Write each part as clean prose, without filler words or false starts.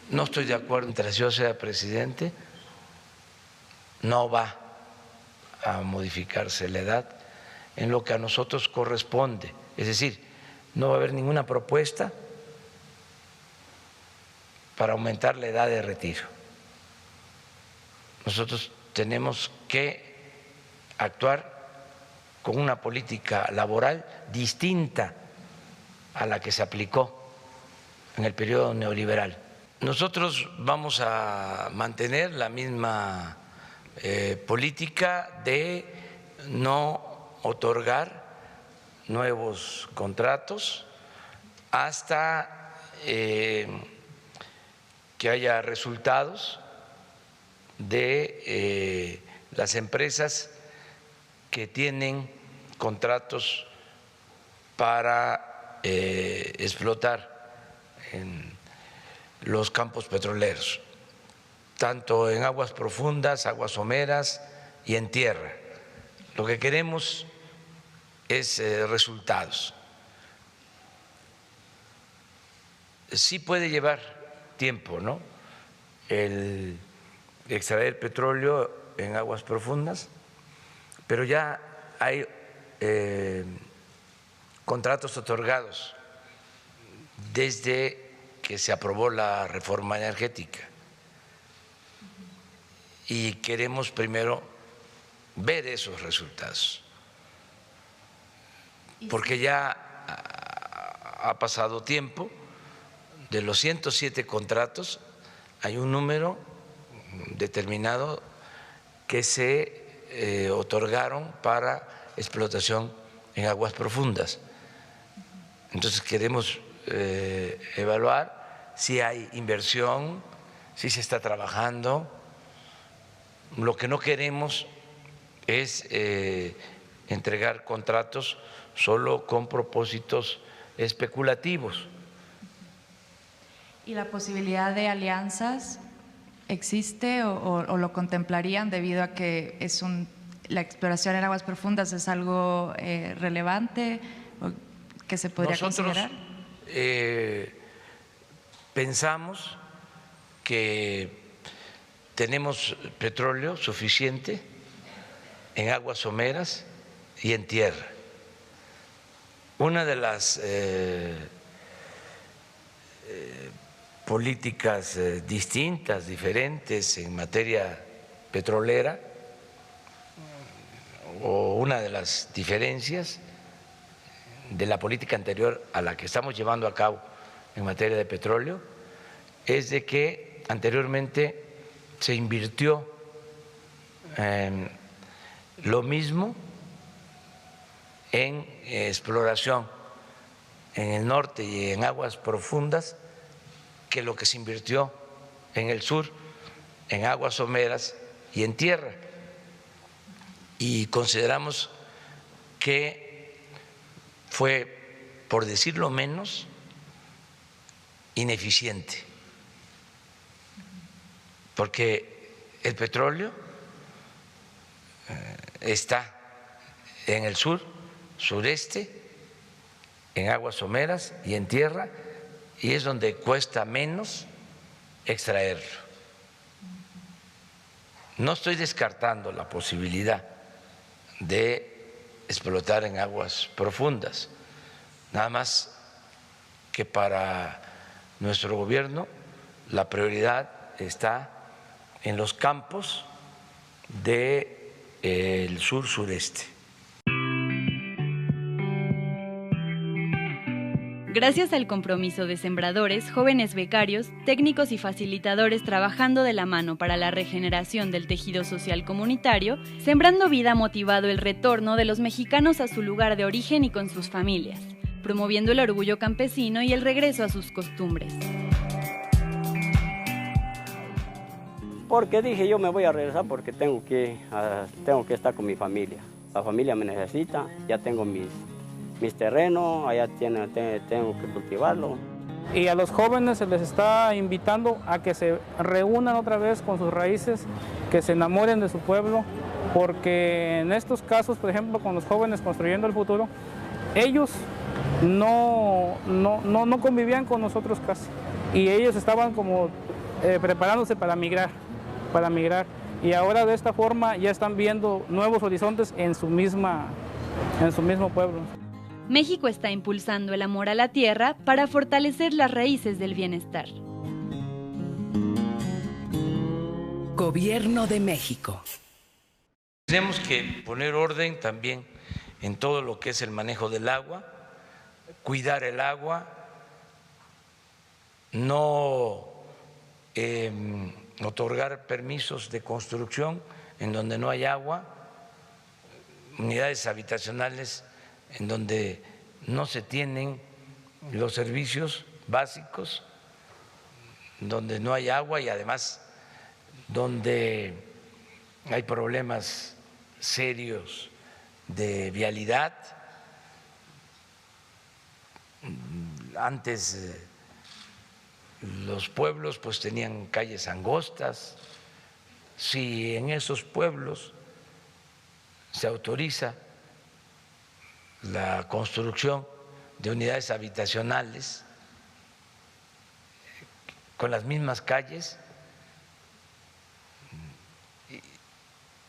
No estoy de acuerdo. Mientras yo sea presidente, no va a modificarse la edad en lo que a nosotros corresponde. Es decir, no va a haber ninguna propuesta para aumentar la edad de retiro. Nosotros tenemos que actuar con una política laboral distinta a la que se aplicó en el periodo neoliberal. Nosotros vamos a mantener la misma política de no otorgar nuevos contratos hasta que haya resultados de las empresas que tienen contratos para explotar en los campos petroleros, tanto en aguas profundas, aguas someras y en tierra. Lo que queremos es resultados. Sí puede llevar tiempo, ¿no?, el extraer petróleo en aguas profundas, pero ya hay contratos otorgados desde que se aprobó la reforma energética y queremos primero ver esos resultados, porque ya ha pasado tiempo. De los 107 contratos hay un número determinado que se otorgaron para explotación en aguas profundas. Entonces queremos evaluar si hay inversión, si se está trabajando. Lo que no queremos es entregar contratos solo con propósitos especulativos. ¿Y la posibilidad de alianzas existe o lo contemplarían debido a que la exploración en aguas profundas es algo relevante o que se podría considerar? Pensamos que tenemos petróleo suficiente en aguas someras y en tierra. Una de las políticas distintas, diferentes en materia petrolera, o una de las diferencias de la política anterior a la que estamos llevando a cabo en materia de petróleo, es de que anteriormente se invirtió lo mismo en exploración en el norte y en aguas profundas que lo que se invirtió en el sur, en aguas someras y en tierra. Y consideramos que fue, por decirlo menos, ineficiente, porque el petróleo está en el sur, sureste, en aguas someras y en tierra, y es donde cuesta menos extraerlo. No estoy descartando la posibilidad de explotar en aguas profundas, nada más que para nuestro gobierno la prioridad está en los campos del sur-sureste. Gracias al compromiso de sembradores, jóvenes becarios, técnicos y facilitadores trabajando de la mano para la regeneración del tejido social comunitario, Sembrando Vida ha motivado el retorno de los mexicanos a su lugar de origen y con sus familias, promoviendo el orgullo campesino y el regreso a sus costumbres. Porque dije, yo me voy a regresar porque tengo que estar con mi familia. La familia me necesita, ya tengo mis terrenos, allá tengo que cultivarlo. Y a los jóvenes se les está invitando a que se reúnan otra vez con sus raíces, que se enamoren de su pueblo, porque en estos casos, por ejemplo, con los jóvenes construyendo el futuro, ellos no convivían con nosotros casi, y ellos estaban como preparándose para migrar. Y ahora de esta forma ya están viendo nuevos horizontes en su mismo pueblo. México está impulsando el amor a la tierra para fortalecer las raíces del bienestar. Gobierno de México. Tenemos que poner orden también en todo lo que es el manejo del agua, cuidar el agua, no otorgar permisos de construcción en donde no hay agua, unidades habitacionales en donde no se tienen los servicios básicos, donde no hay agua y además donde hay problemas serios de vialidad. Antes los pueblos pues tenían calles angostas. Si en esos pueblos se autoriza la construcción de unidades habitacionales con las mismas calles,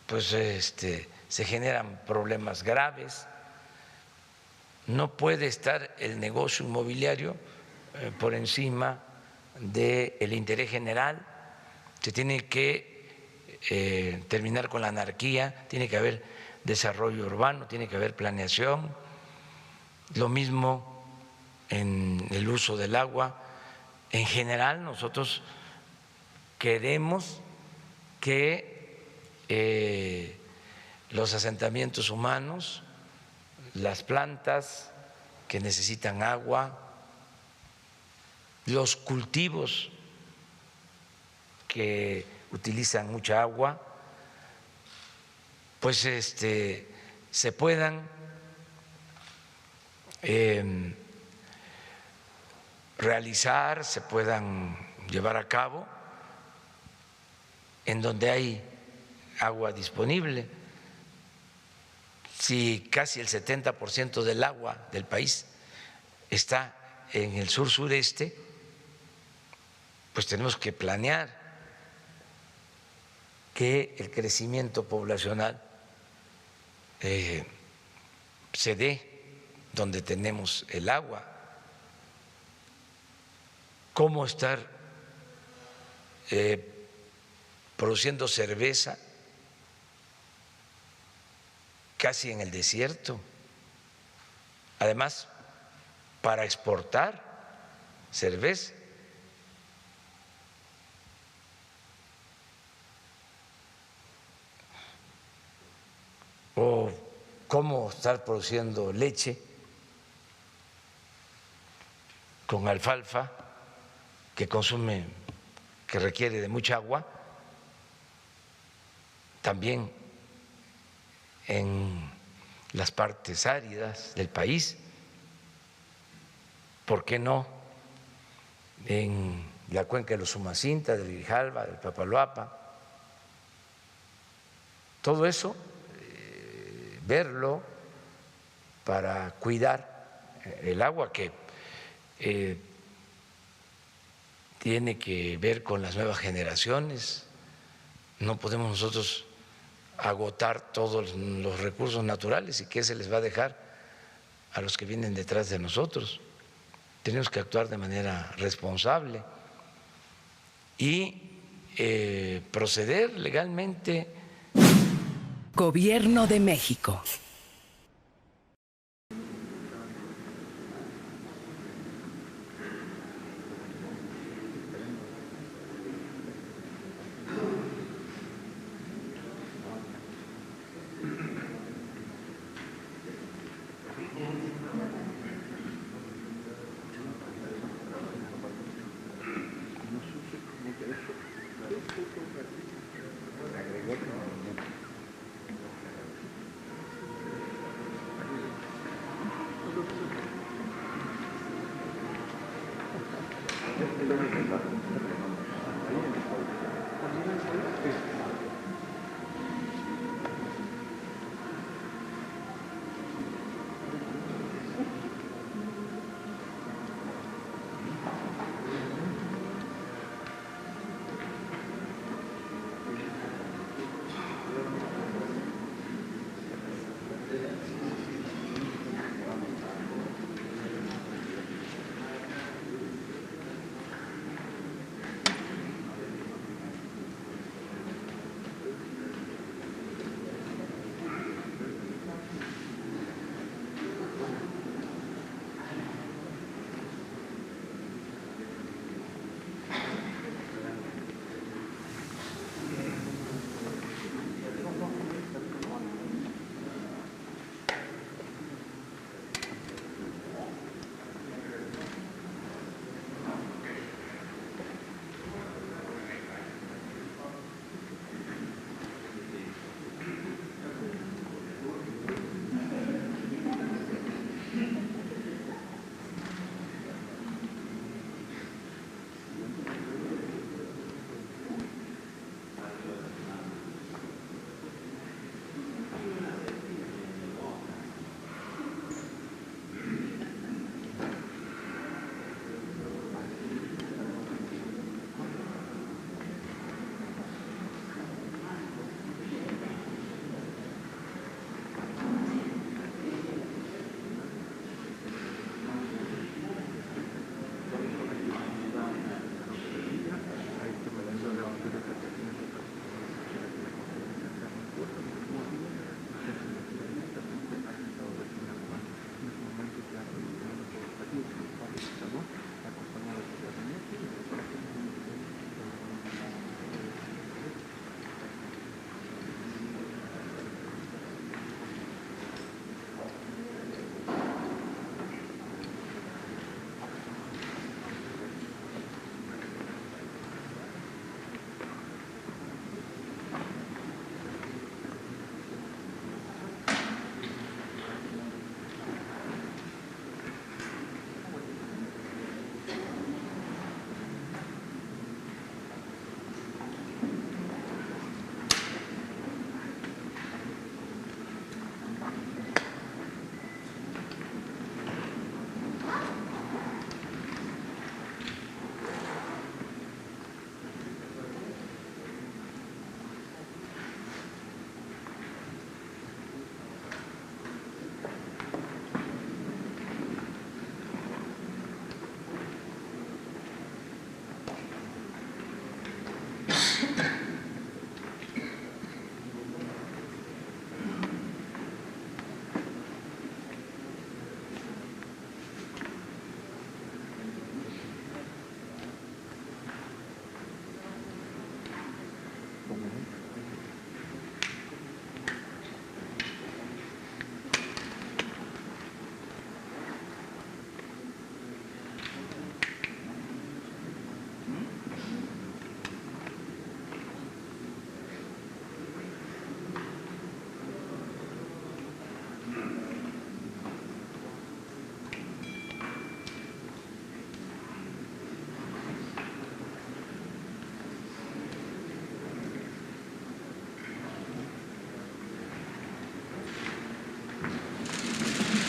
pues se generan problemas graves. No puede estar el negocio inmobiliario por encima del interés general. Se tiene que terminar con la anarquía, tiene que haber desarrollo urbano, tiene que haber planeación. Lo mismo en el uso del agua. En general, nosotros queremos que los asentamientos humanos, las plantas que necesitan agua, los cultivos que utilizan mucha agua, pues se puedan realizar, se puedan llevar a cabo en donde hay agua disponible. Si casi el 70% del agua del país está en el sur-sureste, pues tenemos que planear que el crecimiento poblacional se dé donde tenemos el agua. ¿Cómo estar produciendo cerveza casi en el desierto? Además, para exportar cerveza. O cómo estar produciendo leche con alfalfa que requiere de mucha agua, también en las partes áridas del país. ¿Por qué no en la cuenca de los Umacinta, del Grijalva, del Papaloapa? Todo eso verlo para cuidar el agua, que tiene que ver con las nuevas generaciones. No podemos nosotros agotar todos los recursos naturales y qué se les va a dejar a los que vienen detrás de nosotros. Tenemos que actuar de manera responsable y proceder legalmente. Gobierno de México.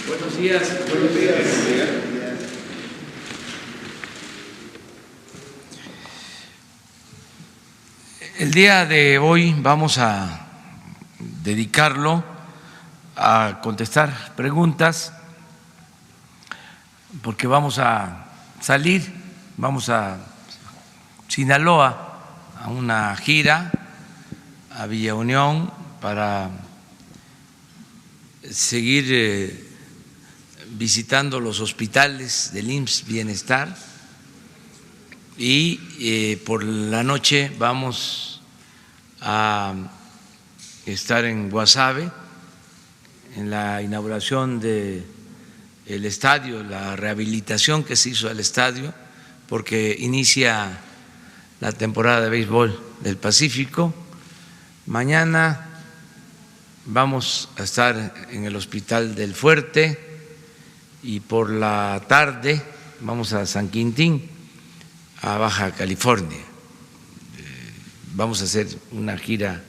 Buenos días. Buenos días. El día de hoy vamos a dedicarlo a contestar preguntas, porque vamos a salir, vamos a Sinaloa a una gira a Villa Unión para seguir visitando los hospitales del IMSS Bienestar, y por la noche vamos a estar en Guasave en la inauguración del estadio, la rehabilitación que se hizo al estadio, porque inicia la temporada de béisbol del Pacífico. Mañana vamos a estar en el Hospital del Fuerte y por la tarde vamos a San Quintín, a Baja California. Vamos a hacer una gira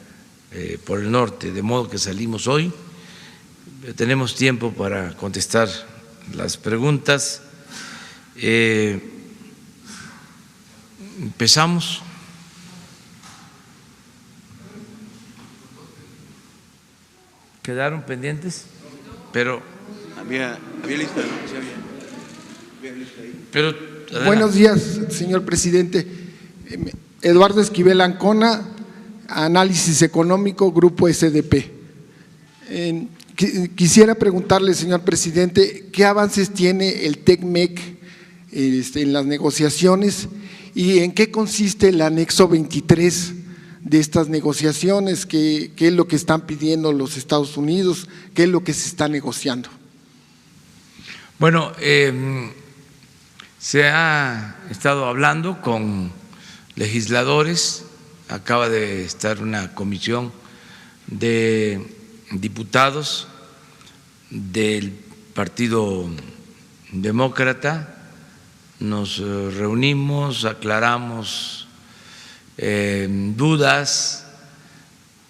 por el norte, de modo que salimos hoy. Tenemos tiempo para contestar las preguntas. Empezamos. ¿Quedaron pendientes? Pero había lista, ¿no? Sí, había lista ahí. Pero buenos días, señor presidente. Eduardo Esquivel Ancona, Análisis Económico, Grupo SDP. Quisiera preguntarle, señor presidente, ¿qué avances tiene el TECMEC en las negociaciones y en qué consiste el anexo 23 de estas negociaciones? ¿Qué es lo que están pidiendo los Estados Unidos? ¿Qué es lo que se está negociando? Bueno, se ha estado hablando con legisladores, acaba de estar una comisión de diputados del Partido Demócrata, nos reunimos, aclaramos dudas.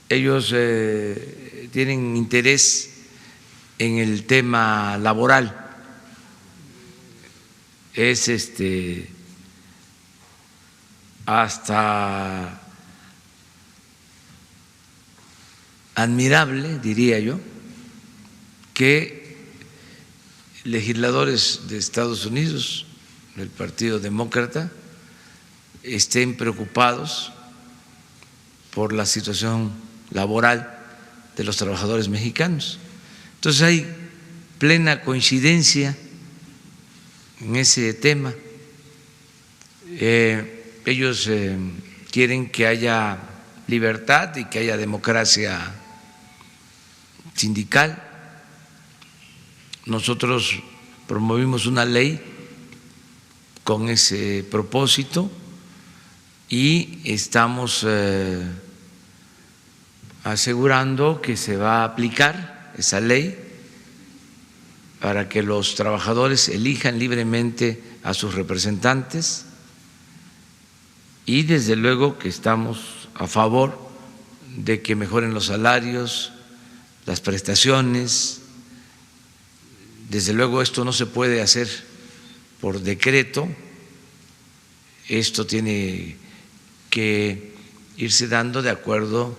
Ellos tienen interés en el tema laboral. Es hasta admirable, diría yo, que legisladores de Estados Unidos, del Partido Demócrata, estén preocupados por la situación laboral de los trabajadores mexicanos. Entonces hay plena coincidencia en ese tema. Ellos quieren que haya libertad y que haya democracia sindical. Nosotros promovimos una ley con ese propósito y estamos asegurando que se va a aplicar esa ley para que los trabajadores elijan libremente a sus representantes, y desde luego que estamos a favor de que mejoren los salarios, las prestaciones. Desde luego esto no se puede hacer por decreto, esto tiene que irse dando de acuerdo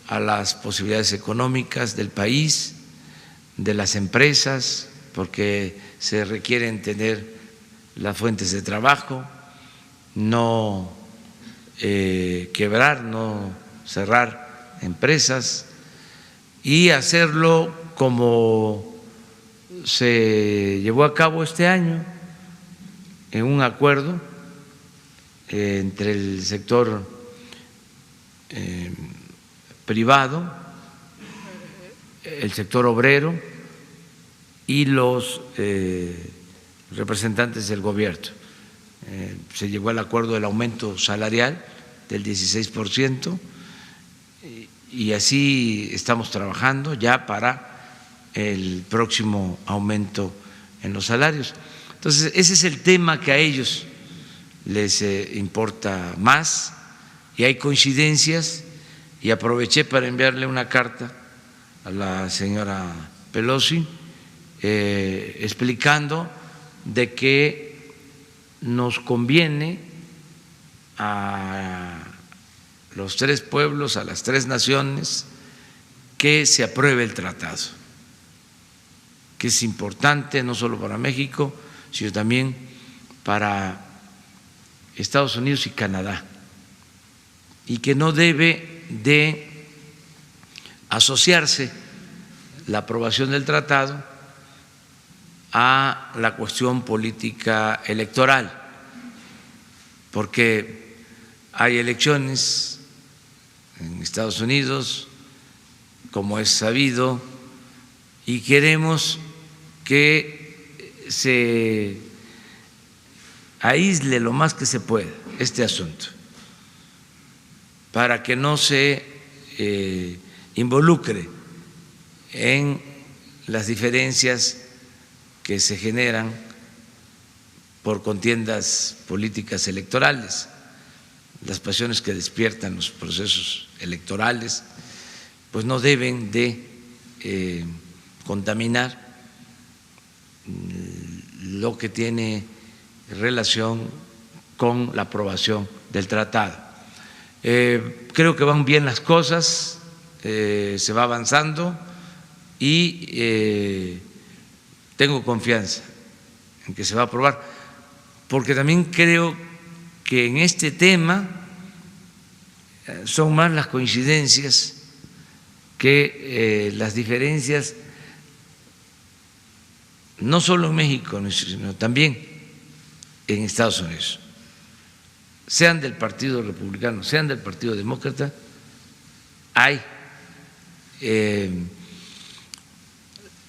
a las posibilidades económicas del país, de las empresas, porque se requieren tener las fuentes de trabajo, no quebrar, no cerrar empresas, y hacerlo como se llevó a cabo este año en un acuerdo entre el sector privado, el sector obrero y los representantes del gobierno. Se llegó al acuerdo del aumento salarial del 16%, y así estamos trabajando ya para el próximo aumento en los salarios. Entonces, ese es el tema que a ellos les importa más, y hay coincidencias, y aproveché para enviarle una carta a la señora Pelosi, explicando de que nos conviene a los tres pueblos, a las tres naciones, que se apruebe el tratado, que es importante no solo para México, sino también para Estados Unidos y Canadá, y que no debe de asociarse la aprobación del tratado a la cuestión política electoral, porque hay elecciones en Estados Unidos, como es sabido, y queremos que se aísle lo más que se pueda este asunto, para que no se involucre en las diferencias que se generan por contiendas políticas electorales, las pasiones que despiertan los procesos electorales, pues no deben de contaminar lo que tiene relación con la aprobación del tratado. Creo que van bien las cosas, se va avanzando y tengo confianza en que se va a aprobar, porque también creo que en este tema son más las coincidencias que las diferencias, no solo en México, sino también en Estados Unidos, sean del Partido Republicano, sean del Partido Demócrata, hay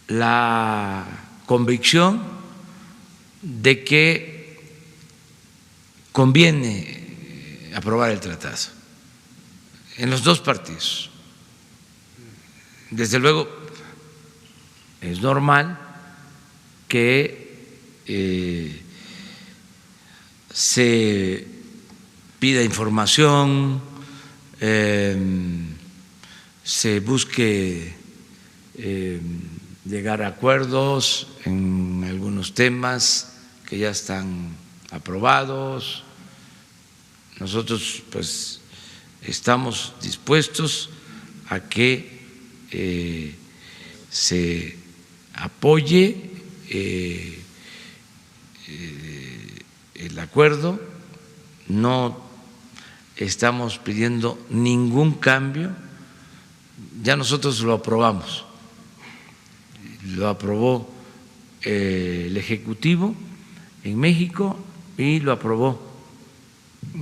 la convicción de que conviene aprobar el tratado en los dos partidos. Desde luego, es normal que se pida información, se busque llegar a acuerdos en algunos temas que ya están aprobados. Nosotros pues estamos dispuestos a que se apoye el acuerdo, no estamos pidiendo ningún cambio, ya nosotros lo aprobamos, lo aprobó el Ejecutivo en México y lo aprobó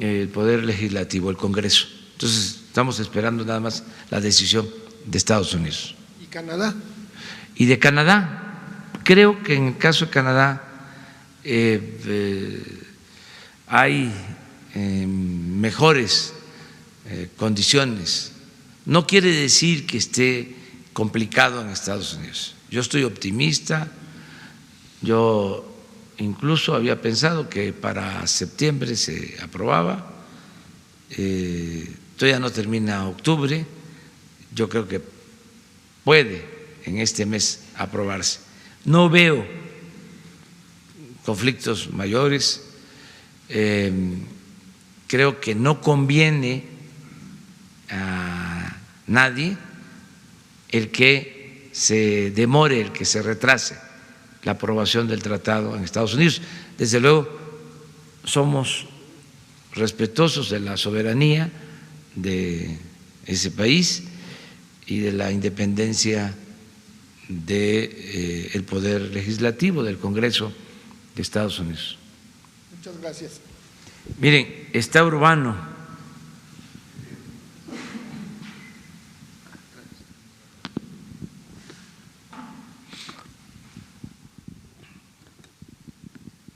el Poder Legislativo, el Congreso. Entonces estamos esperando nada más la decisión de Estados Unidos. ¿Y Canadá? Y de Canadá, creo que en el caso de Canadá hay mejores condiciones. No quiere decir que esté complicado en Estados Unidos. Yo estoy optimista, yo incluso había pensado que para septiembre se aprobaba, todavía no termina octubre, yo creo que puede en este mes aprobarse. No veo conflictos mayores, creo que no conviene a nadie el que se demore, el que se retrase la aprobación del tratado en Estados Unidos. Desde luego somos respetuosos de la soberanía de ese país y de la independencia del poder legislativo, del Congreso de Estados Unidos. Muchas gracias. Miren, está Urbano.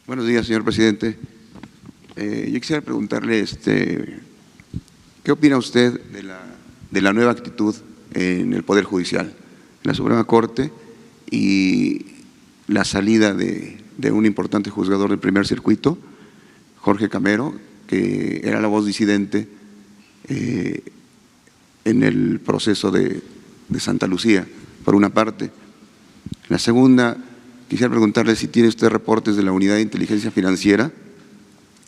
Buenos días, señor presidente. Yo quisiera preguntarle, ¿qué opina usted de la nueva actitud en el Poder Judicial, en la Suprema Corte, y la salida de un importante juzgador del primer circuito, Jorge Camero, que era la voz disidente en el proceso de Santa Lucía, por una parte, La segunda, quisiera preguntarle si tiene usted reportes de la Unidad de Inteligencia Financiera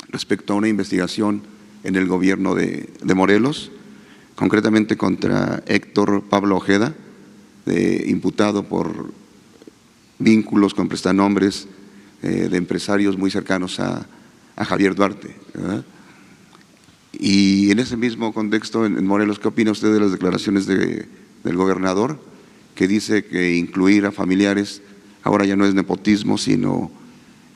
respecto a una investigación en el gobierno de Morelos, concretamente contra Héctor Pablo Ojeda, imputado por vínculos con prestanombres de empresarios muy cercanos a Javier Duarte, ¿verdad? Y en ese mismo contexto, en Morelos, ¿qué opina usted de las declaraciones del gobernador, que dice que incluir a familiares ahora ya no es nepotismo, sino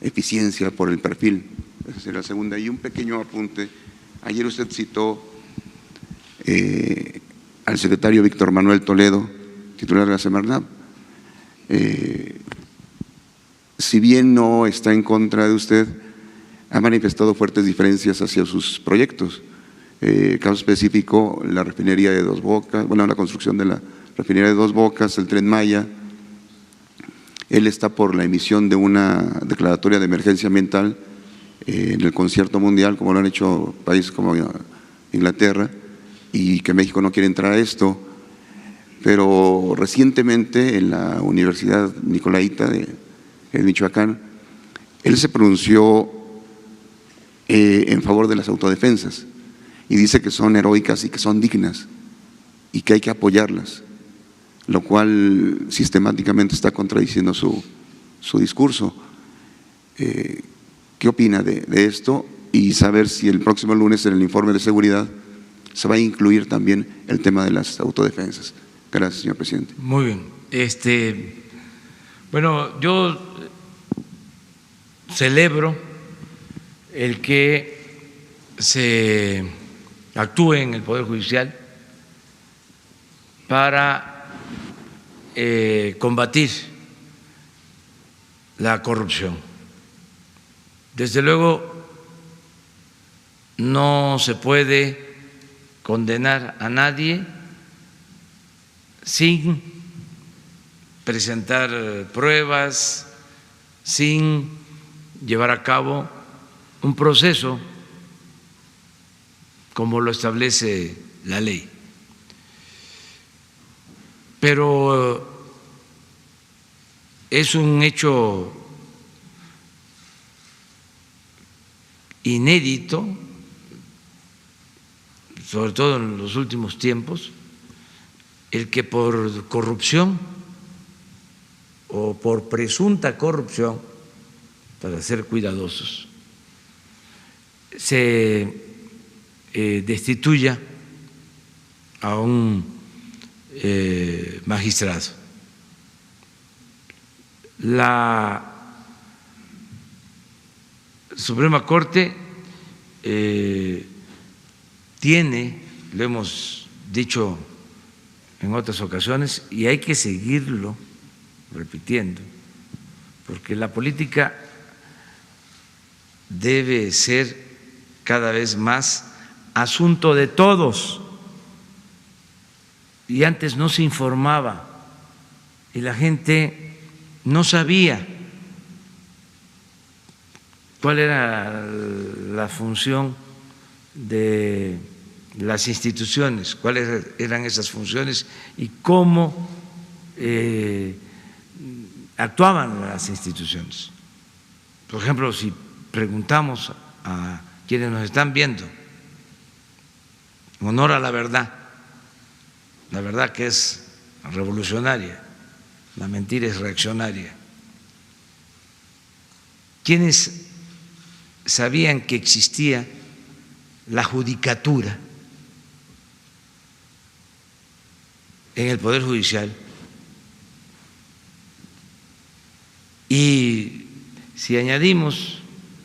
eficiencia por el perfil? Esa sería la segunda. Y un pequeño apunte. Ayer usted citó al secretario Víctor Manuel Toledo, titular de la Semarnat. Si bien no está en contra de usted, ha manifestado fuertes diferencias hacia sus proyectos. Caso específico, la refinería de Dos Bocas, bueno, la construcción de la refinería de Dos Bocas, el Tren Maya. Él está por la emisión de una declaratoria de emergencia ambiental en el concierto mundial, como lo han hecho países como Inglaterra, y que México no quiere entrar a esto. Pero recientemente en la Universidad Nicolaita de Michoacán, él se pronunció en favor de las autodefensas y dice que son heroicas y que son dignas y que hay que apoyarlas, lo cual sistemáticamente está contradiciendo su discurso. ¿Qué opina de esto? Y saber si el próximo lunes en el informe de seguridad se va a incluir también el tema de las autodefensas. Gracias, señor presidente. Muy bien. Bueno, yo celebro el que se actúe en el Poder Judicial para combatir la corrupción. Desde luego, no se puede condenar a nadie sin presentar pruebas, sin llevar a cabo un proceso como lo establece la ley. Pero es un hecho inédito, sobre todo en los últimos tiempos, el que por corrupción o por presunta corrupción, para ser cuidadosos, se destituya a un magistrado. La Suprema Corte tiene, lo hemos dicho en otras ocasiones, y hay que seguirlo repitiendo, porque la política debe ser cada vez más asunto de todos, y antes no se informaba y la gente no sabía cuál era la función de las instituciones, cuáles eran esas funciones y cómo actuaban las instituciones. Por ejemplo, si preguntamos a quienes nos están viendo, en honor a la verdad que es revolucionaria, la mentira es reaccionaria, ¿quiénes sabían que existía la judicatura en el Poder Judicial? Y si añadimos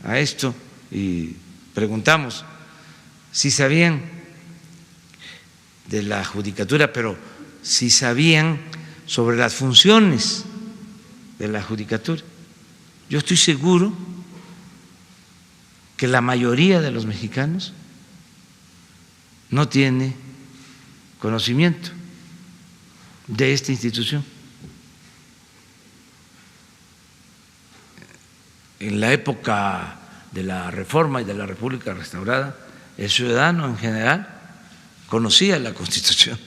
a esto y preguntamos si sabían de la judicatura, pero si sabían sobre las funciones de la judicatura, yo estoy seguro que la mayoría de los mexicanos no tiene conocimiento de esta institución. En la época de la Reforma y de la República Restaurada, el ciudadano en general conocía la Constitución.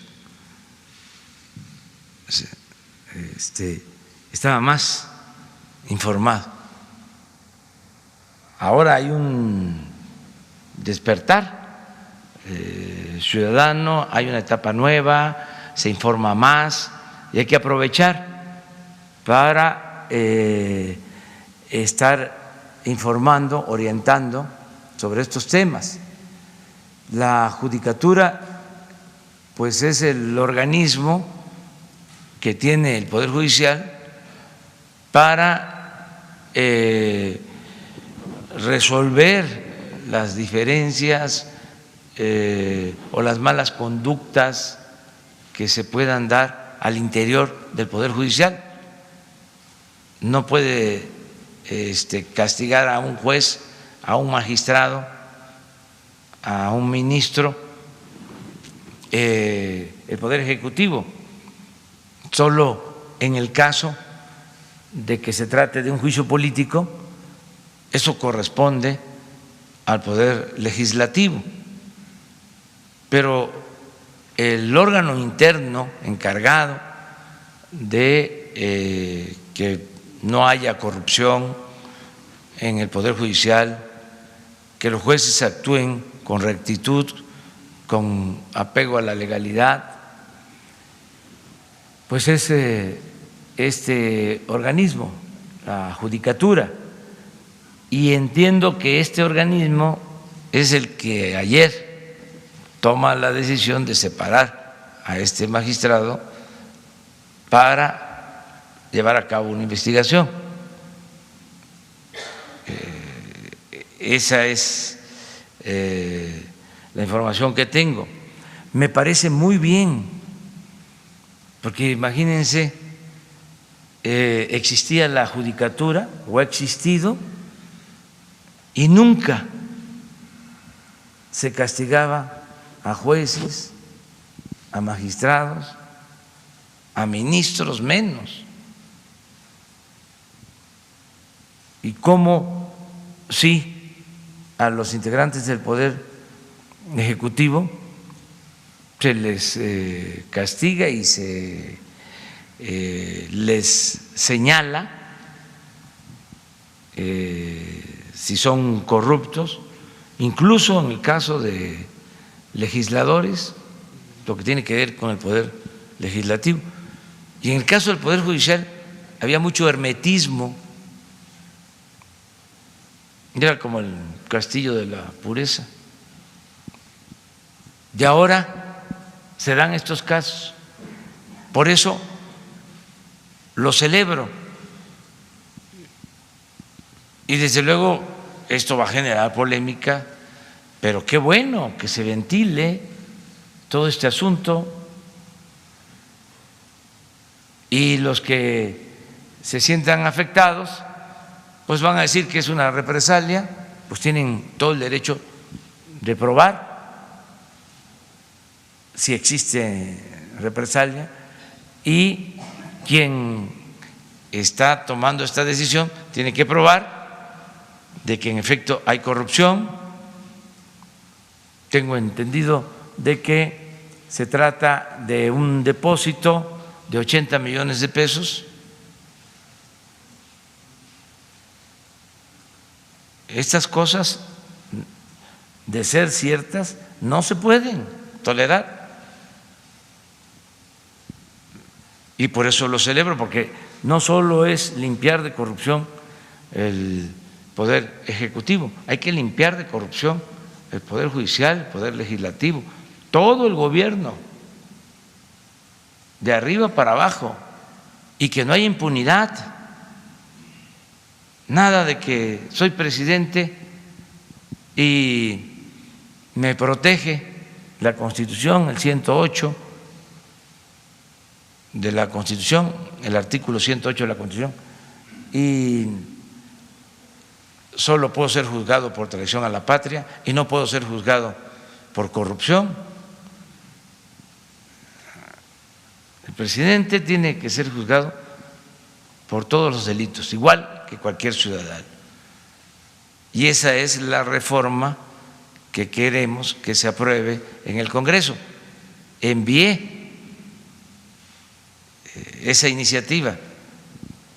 estaba más informado. Ahora hay un despertar ciudadano, hay una etapa nueva, se informa más y hay que aprovechar para estar informando, orientando sobre estos temas. La judicatura pues es el organismo que tiene el Poder Judicial para resolver las diferencias o las malas conductas que se puedan dar al interior del Poder Judicial. No puede castigar a un juez, a un magistrado, a un ministro, el Poder Ejecutivo, solo en el caso de que se trate de un juicio político, eso corresponde al Poder Legislativo. Pero el órgano interno encargado de que no haya corrupción en el Poder Judicial, que los jueces actúen con rectitud, con apego a la legalidad, pues es este organismo, la Judicatura. Y entiendo que este organismo es el que ayer toma la decisión de separar a este magistrado para llevar a cabo una investigación. Esa es la información que tengo. Me parece muy bien, porque imagínense, existía la judicatura o ha existido y nunca se castigaba a jueces, a magistrados, a ministros menos. Y cómo sí a los integrantes del Poder Ejecutivo se les castiga y se les señala si son corruptos, incluso en el caso de legisladores, lo que tiene que ver con el Poder Legislativo. Y en el caso del Poder Judicial había mucho hermetismo, era como el castillo de la pureza. Y ahora se dan estos casos. Por eso lo celebro. Y desde luego esto va a generar polémica, pero qué bueno que se ventile todo este asunto. Y los que se sientan afectados, pues van a decir que es una represalia, pues tienen todo el derecho de probar si existe represalia, y quien está tomando esta decisión tiene que probar de que en efecto hay corrupción. Tengo entendido de que se trata de un depósito de 80 millones de pesos. Estas cosas, de ser ciertas, no se pueden tolerar. Y por eso lo celebro, porque no solo es limpiar de corrupción el Poder Ejecutivo, hay que limpiar de corrupción el Poder Judicial, el Poder Legislativo, todo el gobierno, de arriba para abajo, y que no haya impunidad. Nada de que soy presidente y me protege la Constitución, el 108 de la Constitución, el artículo 108 de la Constitución, y solo puedo ser juzgado por traición a la patria y no puedo ser juzgado por corrupción. El presidente tiene que ser juzgado por todos los delitos, igual que cualquier ciudadano. Y esa es la reforma que queremos que se apruebe en el Congreso. Envié esa iniciativa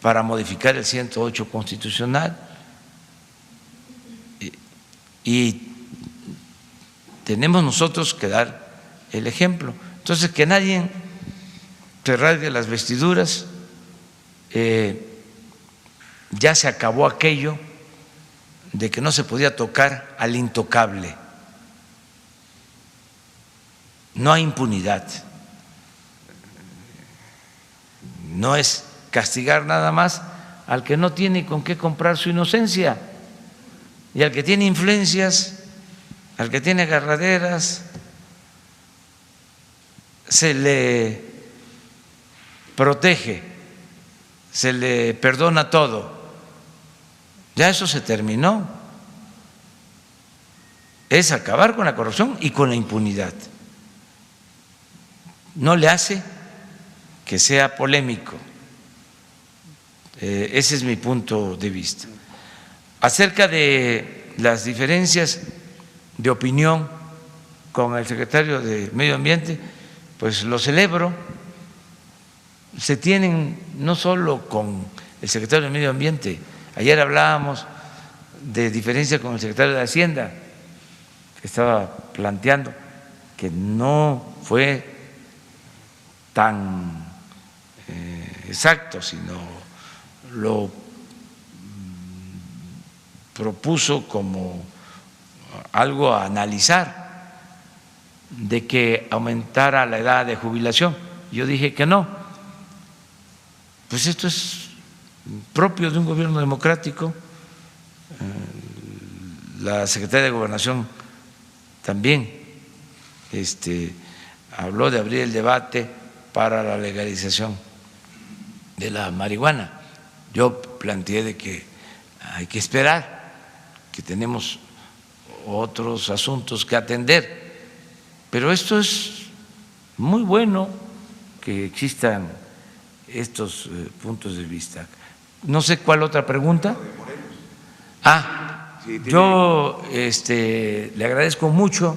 para modificar el 108 constitucional y tenemos nosotros que dar el ejemplo. Entonces, que nadie se rasgue las vestiduras, ya se acabó aquello de que no se podía tocar al intocable. No hay impunidad. No es castigar nada más al que no tiene con qué comprar su inocencia y al que tiene influencias, al que tiene agarraderas, se le protege, se le perdona todo. Ya eso se terminó. Es acabar con la corrupción y con la impunidad. No le hace que sea polémico. Ese es mi punto de vista. Acerca de las diferencias de opinión con el secretario de Medio Ambiente, pues lo celebro. Se tienen no solo con el secretario de Medio Ambiente, ayer hablábamos de diferencia con el secretario de Hacienda, que estaba planteando que no fue tan exacto, sino lo propuso como algo a analizar, de que aumentara la edad de jubilación. Yo dije que no. Pues esto es propio de un gobierno democrático. La secretaria de Gobernación también habló de abrir el debate para la legalización de la marihuana. Yo planteé de que hay que esperar, que tenemos otros asuntos que atender, pero esto es muy bueno que existan estos puntos de vista. No sé cuál otra pregunta. Yo le agradezco mucho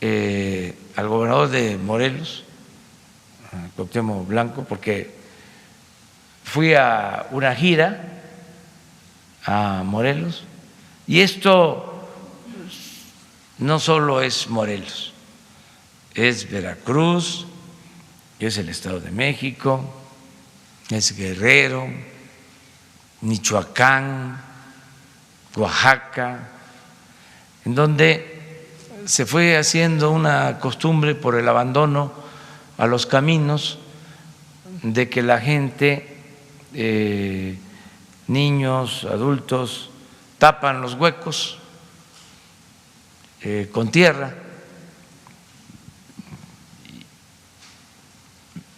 al gobernador de Morelos, Cuauhtémoc Blanco, porque fui a una gira a Morelos y esto no solo es Morelos, es Veracruz, es el Estado de México, es Guerrero, Michoacán, Oaxaca, en donde se fue haciendo una costumbre por el abandono a los caminos, de que la gente, niños, adultos, tapan los huecos con tierra.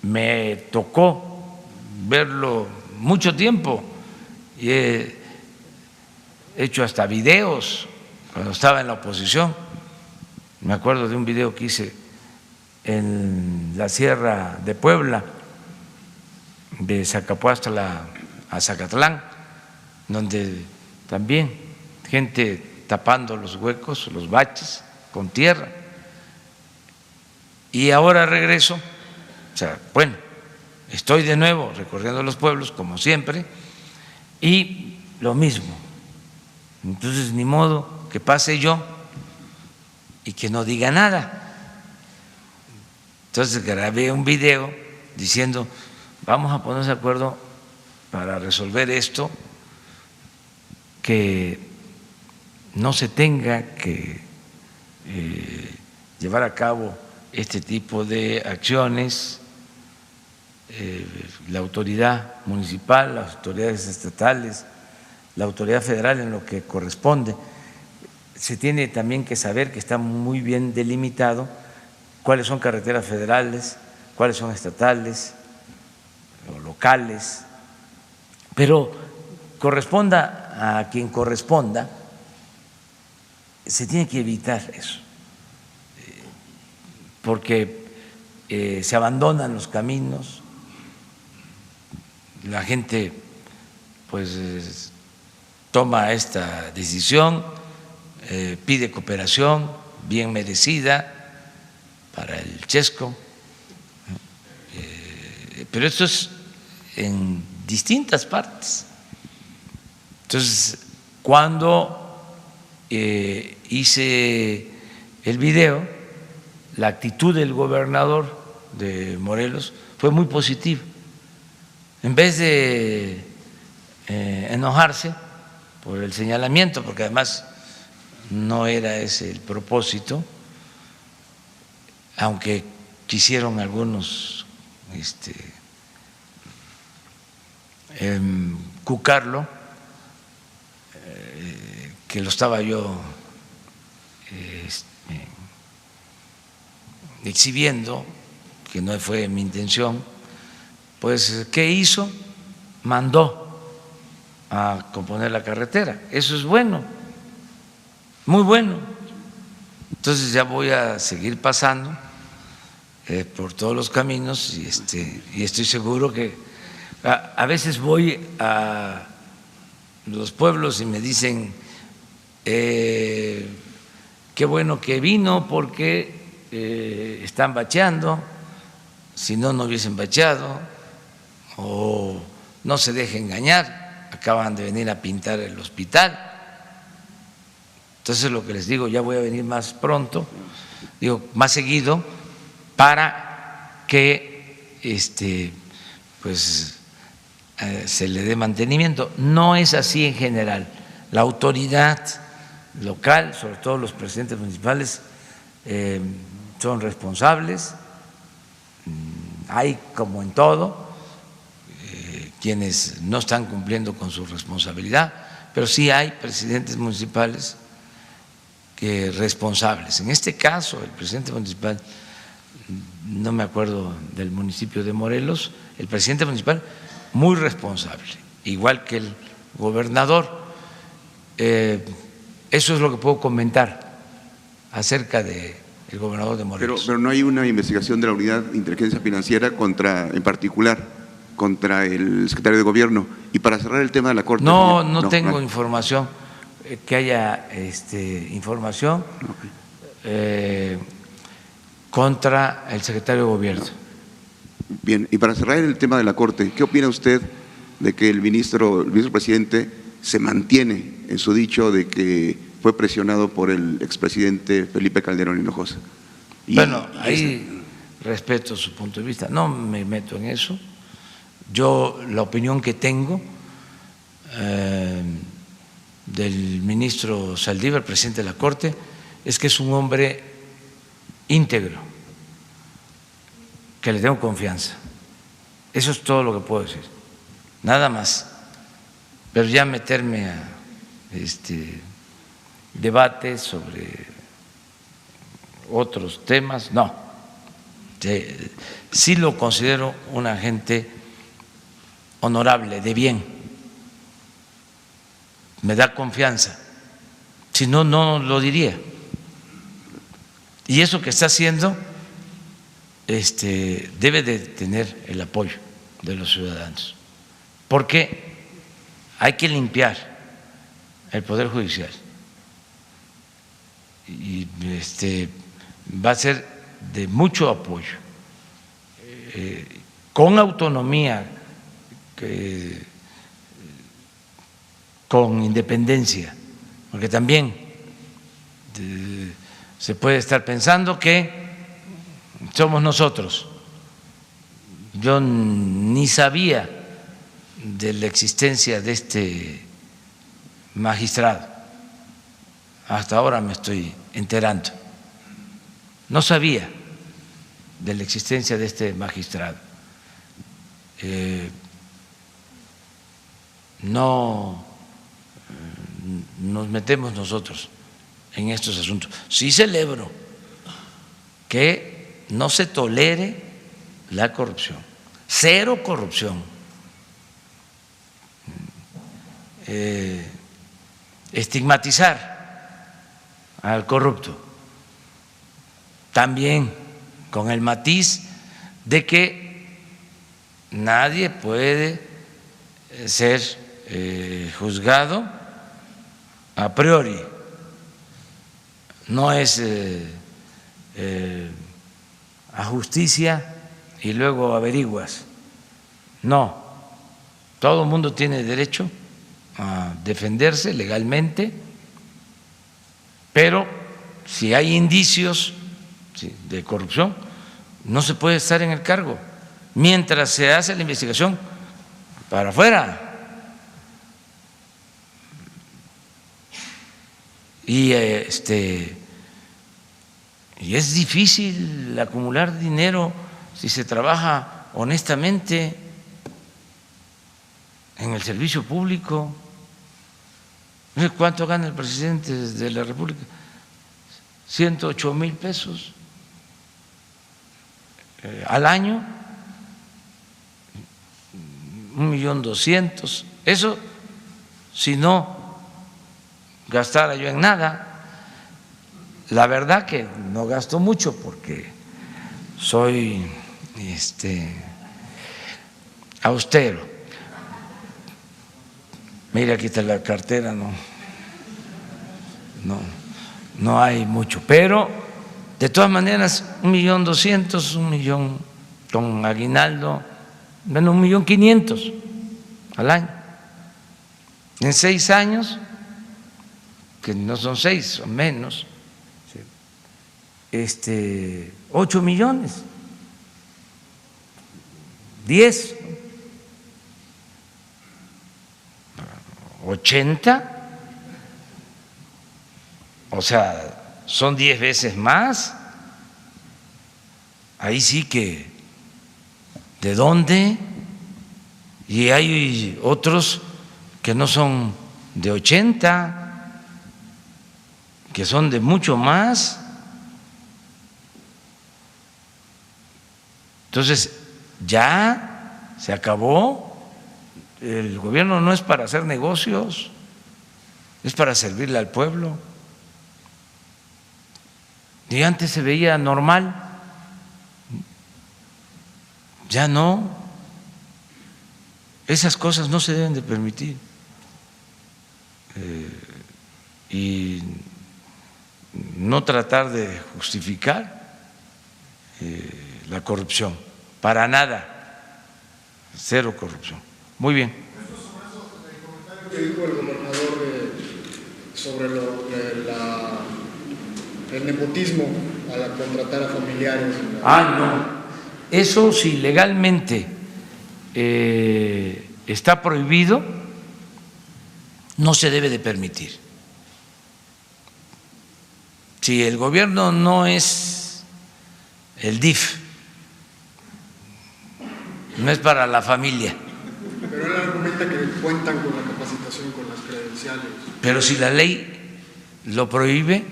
Me tocó verlo mucho tiempo y he hecho hasta videos cuando estaba en la oposición. Me acuerdo de un video que hice en la Sierra de Puebla, de Zacapuastla a Zacatlán, donde también gente tapando los huecos, los baches con tierra. Y ahora regreso, bueno, estoy de nuevo recorriendo los pueblos como siempre y lo mismo. Entonces, ni modo que pase yo y que no diga nada. Entonces grabé un video diciendo, vamos a ponernos de acuerdo para resolver esto, que no se tenga que llevar a cabo este tipo de acciones. La autoridad municipal, las autoridades estatales, la autoridad federal en lo que corresponde. Se tiene también que saber que está muy bien delimitado cuáles son carreteras federales, cuáles son estatales o locales, pero corresponda a quien corresponda, se tiene que evitar eso, porque se abandonan los caminos, la gente pues toma esta decisión, pide cooperación bien merecida para el Chesco, pero esto es en distintas partes. Entonces, cuando hice el video, la actitud del gobernador de Morelos fue muy positiva. En vez de enojarse por el señalamiento, porque además no era ese el propósito, aunque quisieron algunos cucarlo, que lo estaba yo exhibiendo, que no fue mi intención. Pues, ¿qué hizo? Mandó a componer la carretera. Eso es bueno, muy bueno. Entonces ya voy a seguir pasando por todos los caminos y estoy seguro que a veces voy a los pueblos y me dicen qué bueno que vino porque están bacheando, si no, no hubiesen bacheado, o no se deje engañar, acaban de venir a pintar el hospital. Entonces lo que les digo, ya voy a venir más pronto, digo más seguido, para que pues se le dé mantenimiento. No es así en general. La autoridad local, sobre todo los presidentes municipales, son responsables. Hay, como en todo, quienes no están cumpliendo con su responsabilidad, pero sí hay presidentes municipales responsables. En este caso, el presidente municipal, no me acuerdo del municipio de Morelos, el presidente municipal muy responsable, igual que el gobernador. Eso es lo que puedo comentar acerca del gobernador de Morelos. Pero no hay una investigación de la Unidad de Inteligencia Financiera en particular contra el secretario de Gobierno. Y para cerrar el tema de la Corte… No tengo información, que haya información contra el secretario de Gobierno. Bien, y para cerrar el tema de la Corte, ¿qué opina usted de que el vicepresidente se mantiene en su dicho de que fue presionado por el expresidente Felipe Calderón Hinojosa? Bueno, ahí respeto su punto de vista, no me meto en eso. Yo la opinión que tengo del ministro Saldívar, presidente de la Corte, es que es un hombre íntegro, que le tengo confianza. Eso es todo lo que puedo decir, nada más. Pero ya meterme a debates sobre otros temas, no. Sí lo considero una gente honorable, de bien, me da confianza, si no, no lo diría. Y eso que está haciendo debe de tener el apoyo de los ciudadanos, porque hay que limpiar el Poder Judicial y va a ser de mucho apoyo, con autonomía, con independencia, porque también se puede estar pensando que somos nosotros. Yo ni sabía de la existencia de este magistrado, hasta ahora me estoy enterando. No sabía de la existencia de este magistrado. No nos metemos nosotros en estos asuntos. Sí celebro que no se tolere la corrupción, cero corrupción. Estigmatizar al corrupto, también con el matiz de que nadie puede ser juzgado a priori, no es a justicia y luego averiguas, no, todo el mundo tiene derecho a defenderse legalmente, pero si hay indicios de corrupción, no se puede estar en el cargo mientras se hace la investigación para afuera. Y y es difícil acumular dinero si se trabaja honestamente en el servicio público. ¿Cuánto gana el presidente de la República? 108,000 pesos al año, 1.200.000. Eso si no gastara yo en nada. La verdad que no gasto mucho porque soy austero. Mira, aquí está la cartera, no hay mucho, pero de todas maneras 1.200.000, 1 millón con aguinaldo, menos 1.500.000 al año. En 6 años, que no son 6, son menos, 8 millones, 10, 80, o sea, son 10 veces más. Ahí sí que, ¿de dónde? Y hay otros que no son de 80, que son de mucho más. Entonces, ya se acabó. El gobierno no es para hacer negocios, es para servirle al pueblo. Y antes se veía normal, ya no. Esas cosas no se deben de permitir. Y no tratar de justificar la corrupción, para nada, cero corrupción. Muy bien. El comentario que dijo el gobernador sobre el nepotismo al contratar a familiares. No, eso si legalmente está prohibido, no se debe de permitir. Si el gobierno no es el DIF, no es para la familia. Pero él argumenta que cuentan con la capacitación, con las credenciales. Pero si la ley lo prohíbe,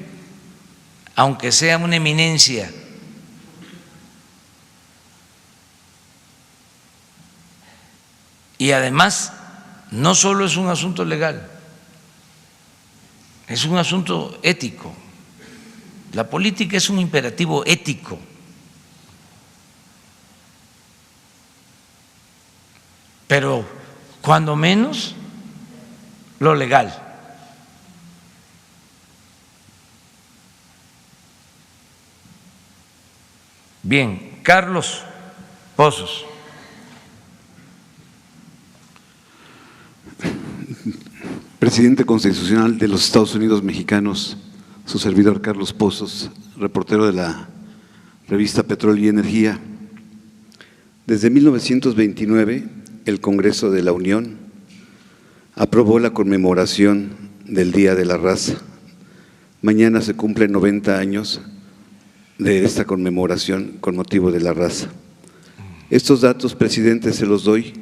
aunque sea una eminencia, y además no solo es un asunto legal, es un asunto ético. La política es un imperativo ético. Pero cuando menos lo legal. Bien, Carlos Pozos. Presidente constitucional de los Estados Unidos mexicanos, su servidor Carlos Pozos, reportero de la revista Petróleo y Energía. Desde 1929, el Congreso de la Unión aprobó la conmemoración del Día de la Raza. Mañana se cumplen 90 años de esta conmemoración con motivo de la raza. Estos datos, presidente, se los doy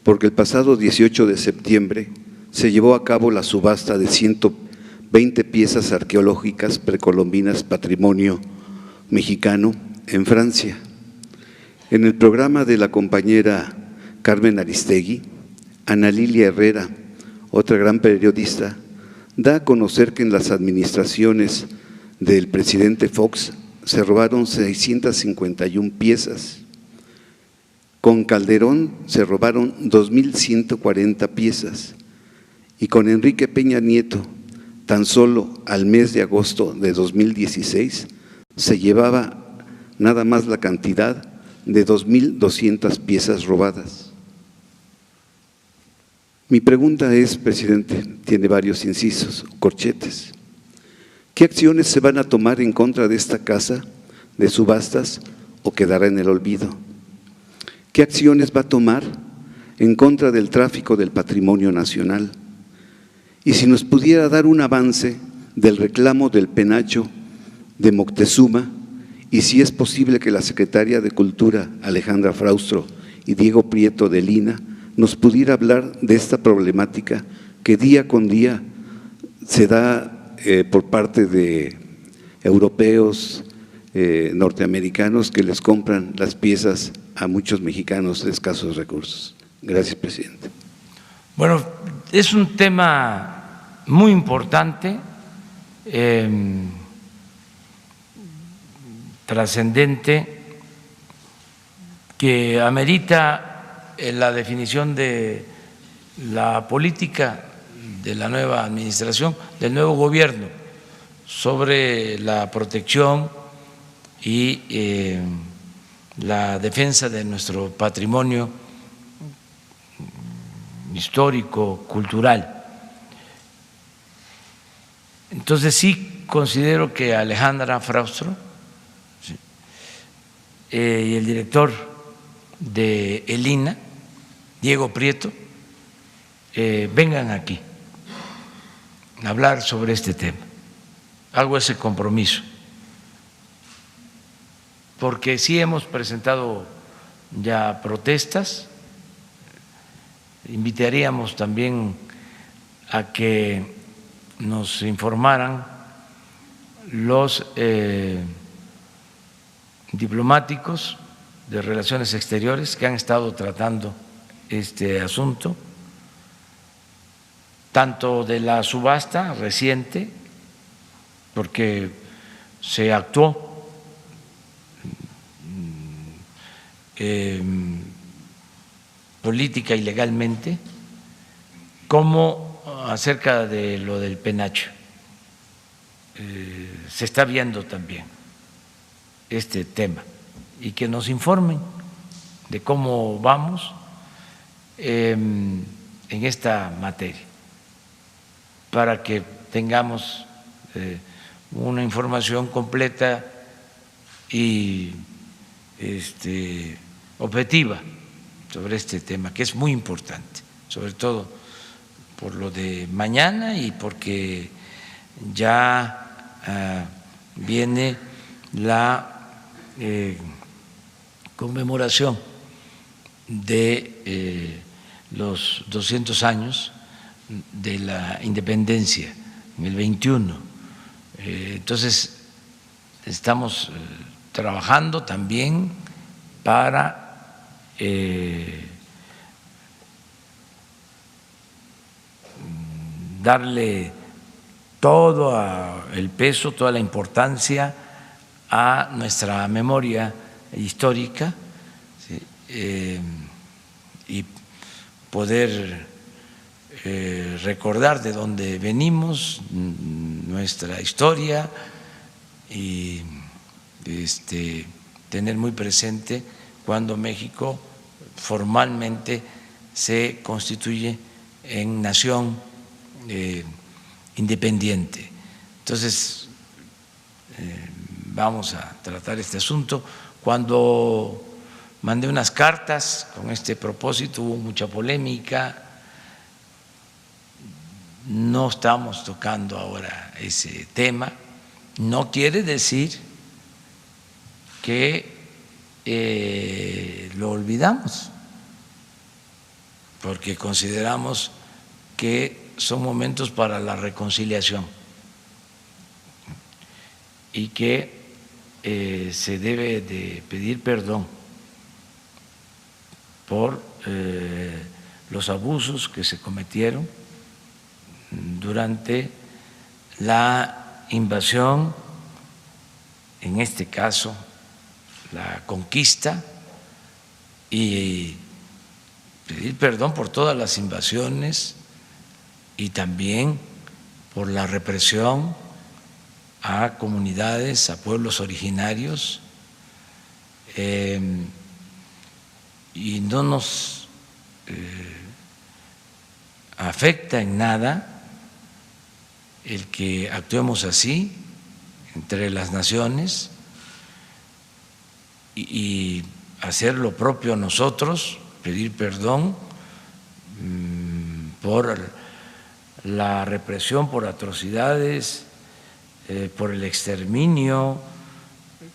porque el pasado 18 de septiembre se llevó a cabo la subasta de 120 piezas arqueológicas precolombinas patrimonio mexicano en Francia. En el programa de la compañera Carmen Aristegui, Ana Lilia Herrera, otra gran periodista, da a conocer que en las administraciones del presidente Fox se robaron 651 piezas. Con Calderón se robaron 2.140 piezas y con Enrique Peña Nieto, tan solo al mes de agosto de 2016, se llevaba nada más la cantidad de 2.200 piezas robadas. Mi pregunta es, presidente, tiene varios incisos, corchetes. ¿Qué acciones se van a tomar en contra de esta casa de subastas o quedará en el olvido? ¿Qué acciones va a tomar en contra del tráfico del patrimonio nacional? Y si nos pudiera dar un avance del reclamo del penacho de Moctezuma, y si es posible que la secretaria de Cultura, Alejandra Fraustro, y Diego Prieto de Lina, nos pudiera hablar de esta problemática que día con día se da por parte de europeos, norteamericanos, que les compran las piezas a muchos mexicanos de escasos recursos. Gracias, presidente. Bueno, es un tema muy importante, trascendente, que amerita la definición de la política de la nueva administración, del nuevo gobierno, sobre la protección y la defensa de nuestro patrimonio histórico, cultural. Entonces sí considero que Alejandra Fraustro y el director de ELINA, Diego Prieto, vengan aquí a hablar sobre este tema. Hago ese compromiso, porque sí hemos presentado ya protestas. Invitaríamos también a que nos informaran los diplomáticos de Relaciones Exteriores que han estado tratando este asunto, tanto de la subasta reciente, porque se actuó política y legalmente, como acerca de lo del penacho. Se está viendo también este tema y que nos informen de cómo vamos en esta materia, para que tengamos una información completa y objetiva sobre este tema, que es muy importante, sobre todo por lo de mañana y porque ya viene la conmemoración de los 200 años de la independencia en el 21. Entonces, estamos trabajando también para darle todo el peso, toda la importancia a nuestra memoria histórica, ¿sí? Y poder recordar de dónde venimos, nuestra historia, y tener muy presente cuando México formalmente se constituye en nación independiente. Entonces, vamos a tratar este asunto. Cuando mandé unas cartas con este propósito hubo mucha polémica. No estamos tocando ahora ese tema. No quiere decir que lo olvidamos, porque consideramos que son momentos para la reconciliación y que se debe de pedir perdón por los abusos que se cometieron durante la invasión, en este caso la conquista, y pedir perdón por todas las invasiones y también por la represión a comunidades, a pueblos originarios, y no nos afecta en nada el que actuemos así entre las naciones y hacer lo propio nosotros, pedir perdón por la represión, por atrocidades, por el exterminio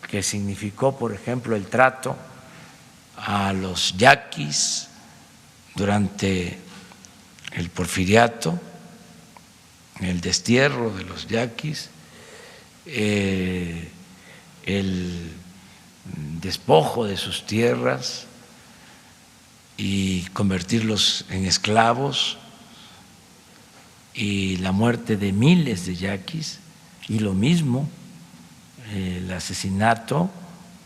que significó, por ejemplo, el trato a los yaquis durante el porfiriato, el destierro de los yaquis, el despojo de sus tierras y convertirlos en esclavos, y la muerte de miles de yaquis, y lo mismo el asesinato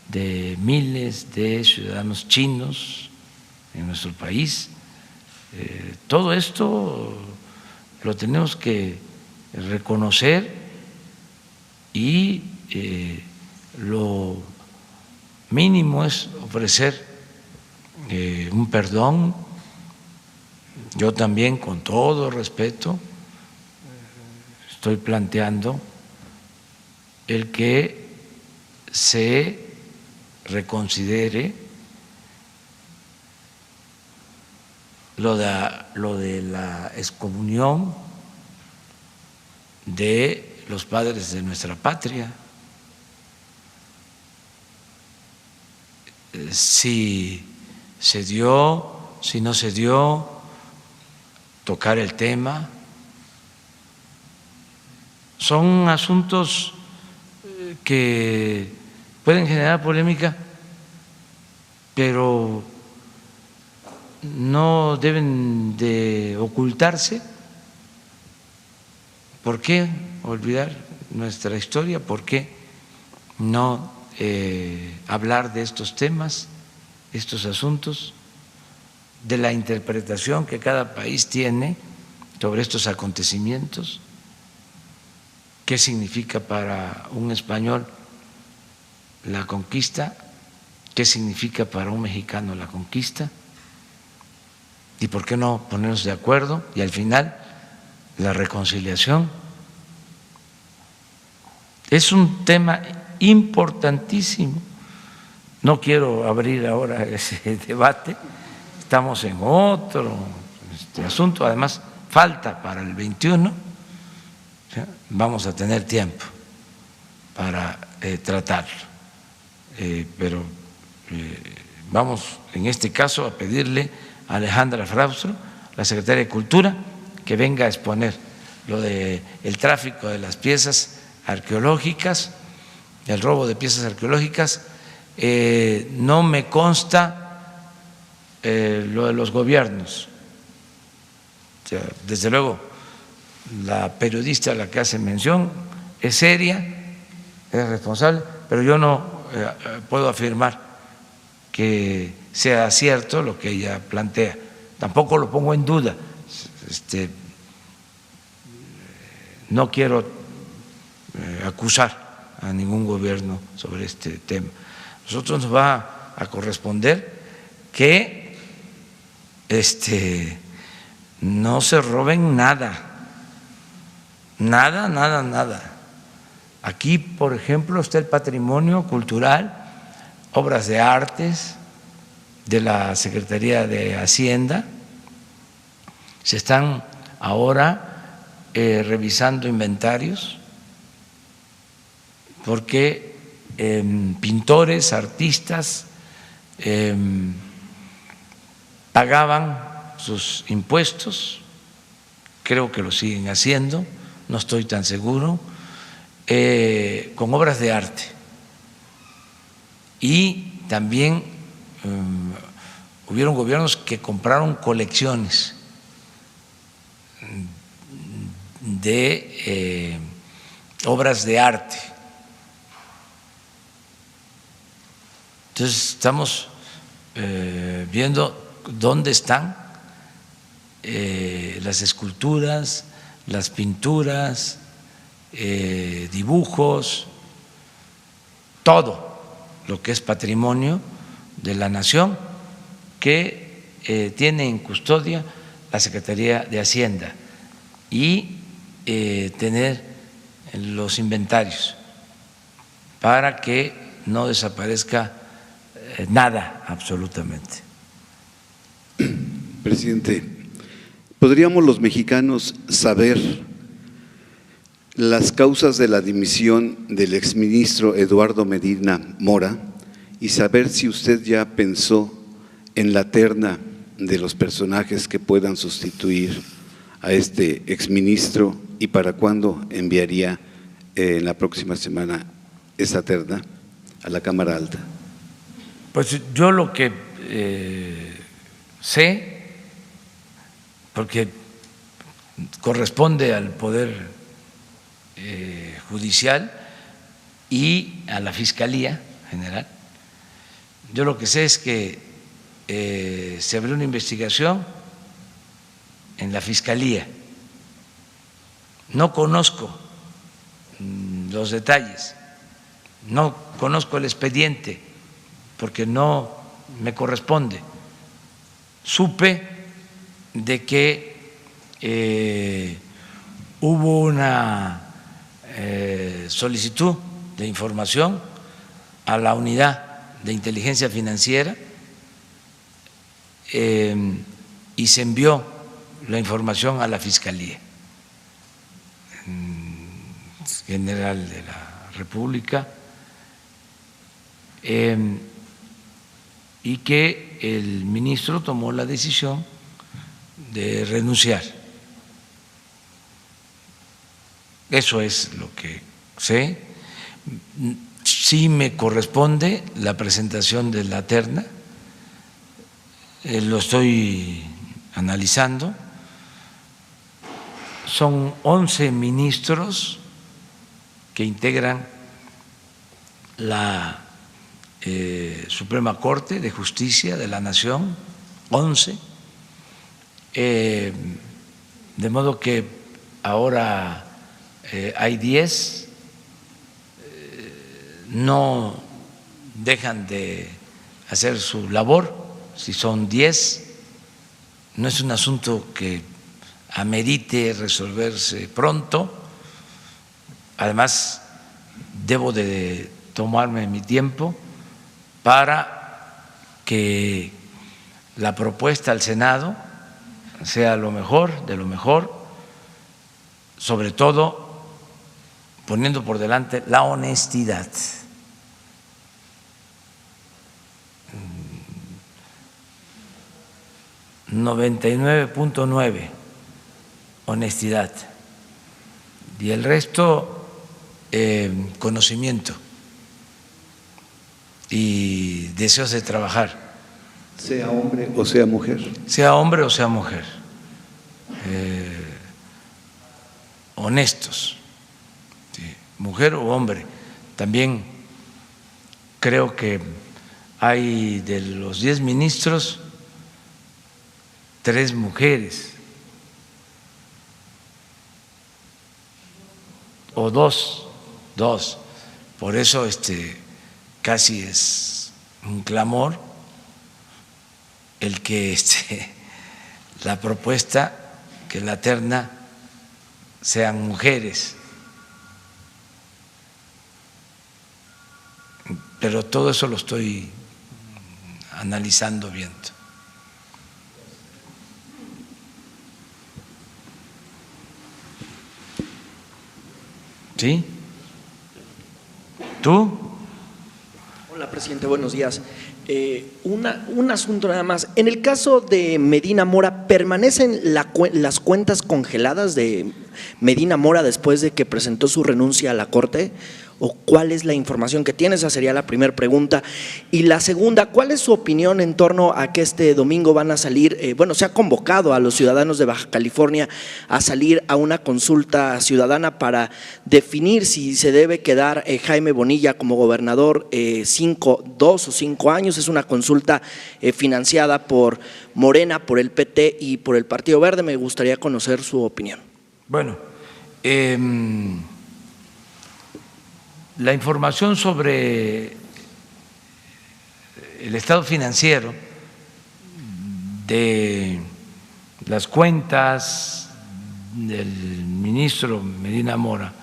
de miles de ciudadanos chinos en nuestro país. Todo esto lo tenemos que reconocer y lo mínimo es ofrecer un perdón. Yo también, con todo respeto, estoy planteando el que se reconsidere lo de la excomunión de los padres de nuestra patria. Si se dio, si no se dio, tocar el tema. Son asuntos que pueden generar polémica, pero no deben de ocultarse. ¿Por qué olvidar nuestra historia? ¿Por qué no hablar de estos temas, estos asuntos, de la interpretación que cada país tiene sobre estos acontecimientos? ¿Qué significa para un español la conquista? ¿Qué significa para un mexicano la conquista? ¿Y por qué no ponernos de acuerdo? Y al final, la reconciliación. Es un tema importantísimo. No quiero abrir ahora ese debate, estamos en otro asunto, además falta para el 21. Vamos a tener tiempo para tratarlo, pero vamos en este caso a pedirle a Alejandra Fraustro, la secretaria de Cultura, que venga a exponer lo del tráfico de las piezas arqueológicas, el robo de piezas arqueológicas. No me consta lo de los gobiernos. O sea, desde luego, la periodista a la que hace mención es seria, es responsable, pero yo no puedo afirmar que sea cierto lo que ella plantea. Tampoco lo pongo en duda. No quiero acusar a ningún gobierno sobre este tema. Nosotros nos va a corresponder que no se roben nada. Nada, nada, nada. Aquí, por ejemplo, está el patrimonio cultural, obras de artes de la Secretaría de Hacienda. Se están ahora revisando inventarios porque pintores, artistas pagaban sus impuestos, creo que lo siguen haciendo, no estoy tan seguro, con obras de arte. Y también hubieron gobiernos que compraron colecciones de obras de arte. Entonces estamos viendo dónde están las esculturas, las pinturas, dibujos, todo lo que es patrimonio de la nación que tiene en custodia la Secretaría de Hacienda y tener los inventarios para que no desaparezca nada absolutamente. Presidente, ¿podríamos los mexicanos saber las causas de la dimisión del exministro Eduardo Medina Mora y saber si usted ya pensó en la terna de los personajes que puedan sustituir a este exministro y para cuándo enviaría en la próxima semana esa terna a la Cámara Alta? Pues yo lo que sé, porque corresponde al Poder Judicial y a la Fiscalía General, yo lo que sé es que se abrió una investigación en la Fiscalía. No conozco los detalles, no conozco el expediente porque no me corresponde. Supe de que hubo una solicitud de información a la unidad de inteligencia financiera y se envió la información a la Fiscalía General de la República y que el ministro tomó la decisión de renunciar. Eso es lo que sé. Sí me corresponde la presentación de la terna, lo estoy analizando. Son 11 ministros que integran la Suprema Corte de Justicia de la Nación, 11, de modo que ahora hay 10, no dejan de hacer su labor. Si son 10, no es un asunto que amerite resolverse pronto. Además, debo de tomarme mi tiempo para que la propuesta al Senado sea lo mejor de lo mejor, sobre todo poniendo por delante la honestidad. 99.9 honestidad y el resto conocimiento y deseos de trabajar. Sea hombre o sea mujer. Sea hombre o sea mujer. Honestos, ¿sí? Mujer o hombre. También creo que hay de los 10 ministros 3 mujeres o dos. Por eso casi es un clamor el que la propuesta, que la terna sean mujeres. Pero todo eso lo estoy analizando bien. ¿Sí? ¿Tú? Hola, presidente, buenos días. Un asunto nada más. En el caso de Medina Mora, ¿permanecen las cuentas congeladas de Medina Mora después de que presentó su renuncia a la Corte? ¿O cuál es la información que tiene? Esa sería la primera pregunta. Y la segunda, ¿cuál es su opinión en torno a que este domingo van a salir, se ha convocado a los ciudadanos de Baja California a salir a una consulta ciudadana para definir si se debe quedar Jaime Bonilla como gobernador 2 o 5 años? Es una consulta financiada por Morena, por el PT y por el Partido Verde. Me gustaría conocer su opinión. Bueno, la información sobre el estado financiero de las cuentas del ministro Medina Mora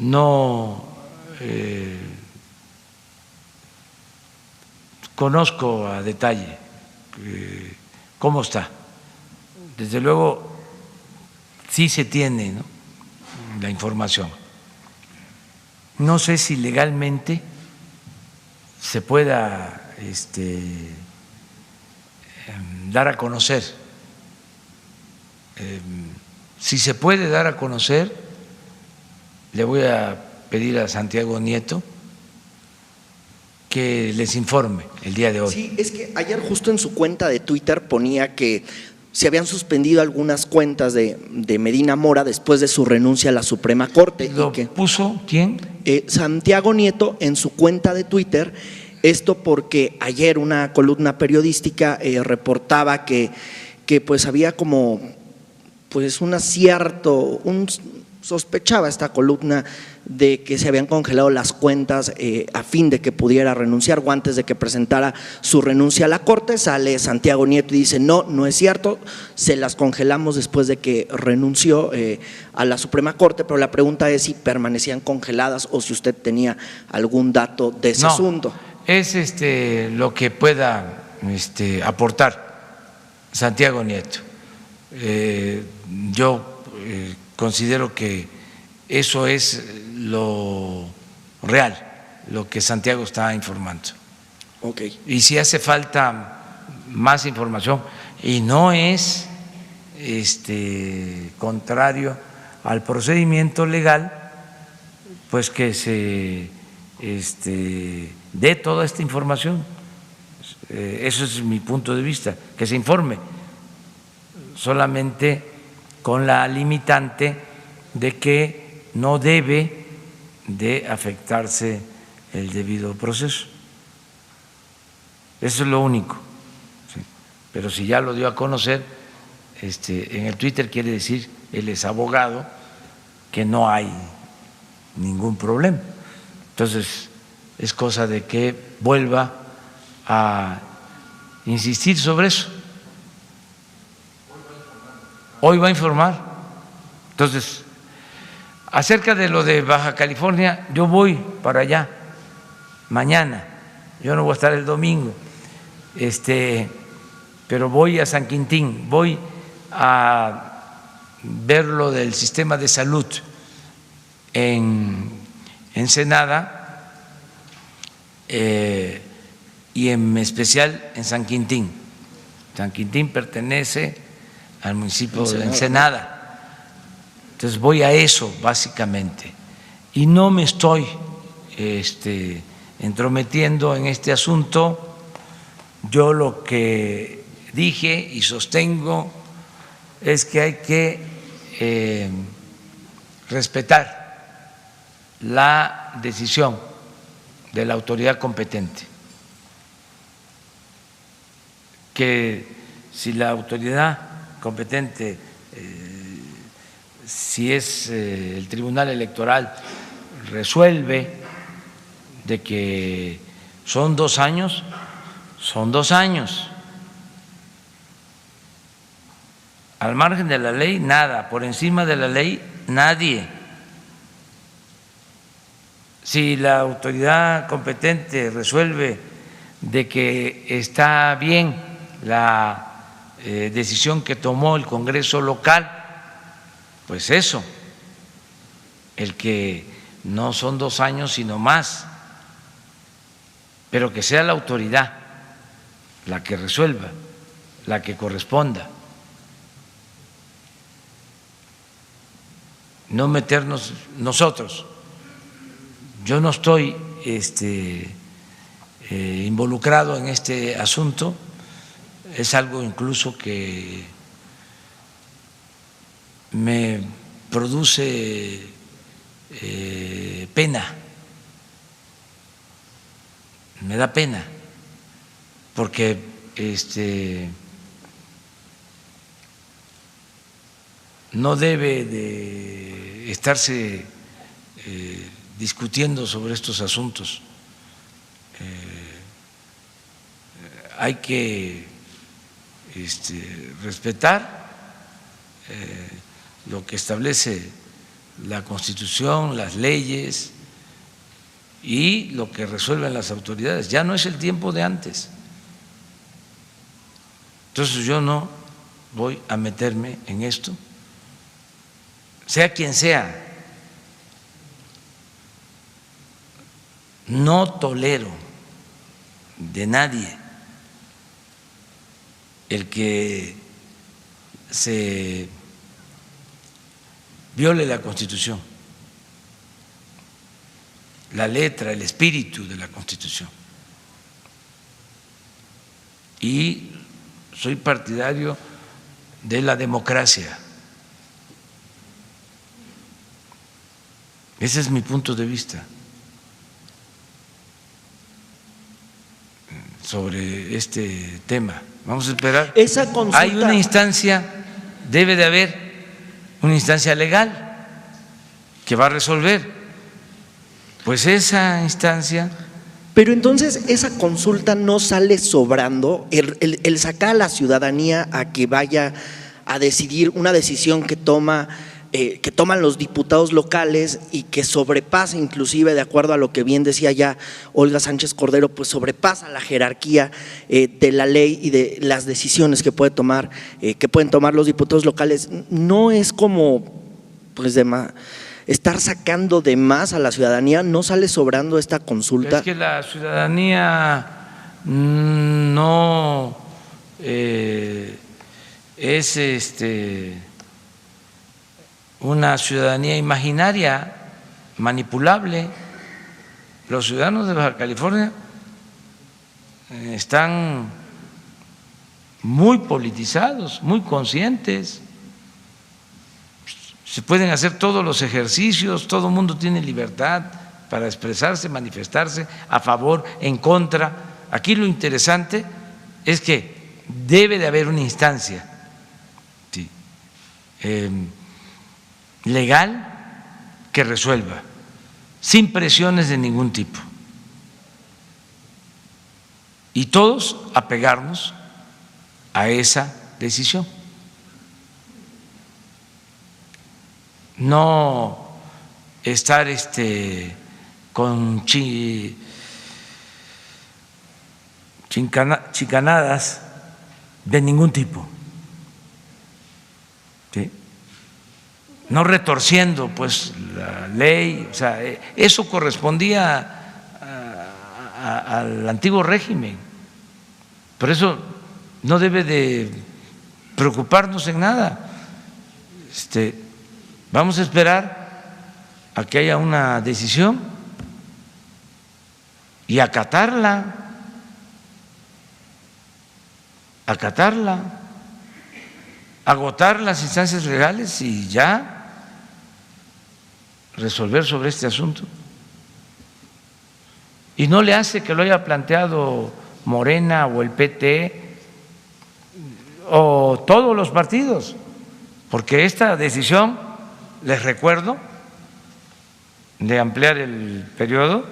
no conozco a detalle cómo está. Desde luego sí se tiene, ¿no?, la información. No sé si legalmente se pueda dar a conocer. Si se puede dar a conocer, le voy a pedir a Santiago Nieto que les informe el día de hoy. Sí, es que ayer justo en su cuenta de Twitter ponía que se habían suspendido algunas cuentas de Medina Mora después de su renuncia a la Suprema Corte. ¿Lo puso quién? Santiago Nieto en su cuenta de Twitter. Esto porque ayer una columna periodística reportaba que pues había como pues un acierto, sospechaba esta columna de que se habían congelado las cuentas a fin de que pudiera renunciar o antes de que presentara su renuncia a la Corte. Sale Santiago Nieto y dice no es cierto, se las congelamos después de que renunció a la Suprema Corte, pero la pregunta es si permanecían congeladas o si usted tenía algún dato de ese asunto. Es lo que pueda aportar Santiago Nieto. Yo considero que eso es lo real, lo que Santiago está informando. Okay. Y si hace falta más información, y no es contrario al procedimiento legal, pues que se dé toda esta información. Eso es mi punto de vista, que se informe, solamente con la limitante de que no debe de afectarse el debido proceso. Eso es lo único. ¿Sí? Pero si ya lo dio a conocer en el Twitter, quiere decir, él es abogado, que no hay ningún problema. Entonces, es cosa de que vuelva a insistir sobre eso. Hoy va a informar. Entonces, acerca de lo de Baja California, yo voy para allá mañana. Yo no voy a estar el domingo, pero voy a San Quintín, voy a ver lo del sistema de salud en Ensenada y en especial en San Quintín. San Quintín pertenece al municipio de Ensenada. Entonces voy a eso básicamente y no me estoy entrometiendo en este asunto. Yo lo que dije y sostengo es que hay que respetar la decisión de la autoridad competente, que si la autoridad competente, si es el Tribunal Electoral, resuelve de que son 2 años, son 2 años. Al margen de la ley, nada. Por encima de la ley, nadie. Si la autoridad competente resuelve de que está bien la decisión que tomó el Congreso local, pues eso, el que no son 2 años sino más, pero que sea la autoridad la que resuelva, la que corresponda. No meternos nosotros. Yo no estoy involucrado en este asunto, es algo incluso que me produce pena, me da pena, porque no debe de estarse discutiendo sobre estos asuntos. Hay que respetar lo que establece la Constitución, las leyes y lo que resuelven las autoridades. Ya no es el tiempo de antes. Entonces yo no voy a meterme en esto, sea quien sea. No tolero de nadie el que se viole la Constitución, la letra, el espíritu de la Constitución. Y soy partidario de la democracia. Ese es mi punto de vista sobre este tema. Vamos a esperar. Esa consulta… Hay una instancia, debe de haber una instancia legal que va a resolver. Pues esa instancia… Pero entonces esa consulta no sale sobrando, el sacar a la ciudadanía a que vaya a decidir una decisión que toman los diputados locales y que sobrepasa, inclusive de acuerdo a lo que bien decía ya Olga Sánchez Cordero, pues sobrepasa la jerarquía de la ley y de las decisiones que pueden tomar los diputados locales. No es como pues estar sacando de más a la ciudadanía. ¿No sale sobrando esta consulta? Es que la ciudadanía no es una ciudadanía imaginaria, manipulable. Los ciudadanos de Baja California están muy politizados, muy conscientes. Se pueden hacer todos los ejercicios, todo el mundo tiene libertad para expresarse, manifestarse a favor, en contra. Aquí lo interesante es que debe de haber una instancia legal que resuelva, sin presiones de ningún tipo. Y todos apegarnos a esa decisión. No estar con chicanadas de ningún tipo, ¿sí? No retorciendo pues la ley. O sea, eso correspondía al antiguo régimen. Por eso no debe de preocuparnos en nada. Vamos a esperar a que haya una decisión y acatarla, agotar las instancias legales y ya resolver sobre este asunto. Y no le hace que lo haya planteado Morena o el PT o todos los partidos, porque esta decisión, les recuerdo, de ampliar el periodo,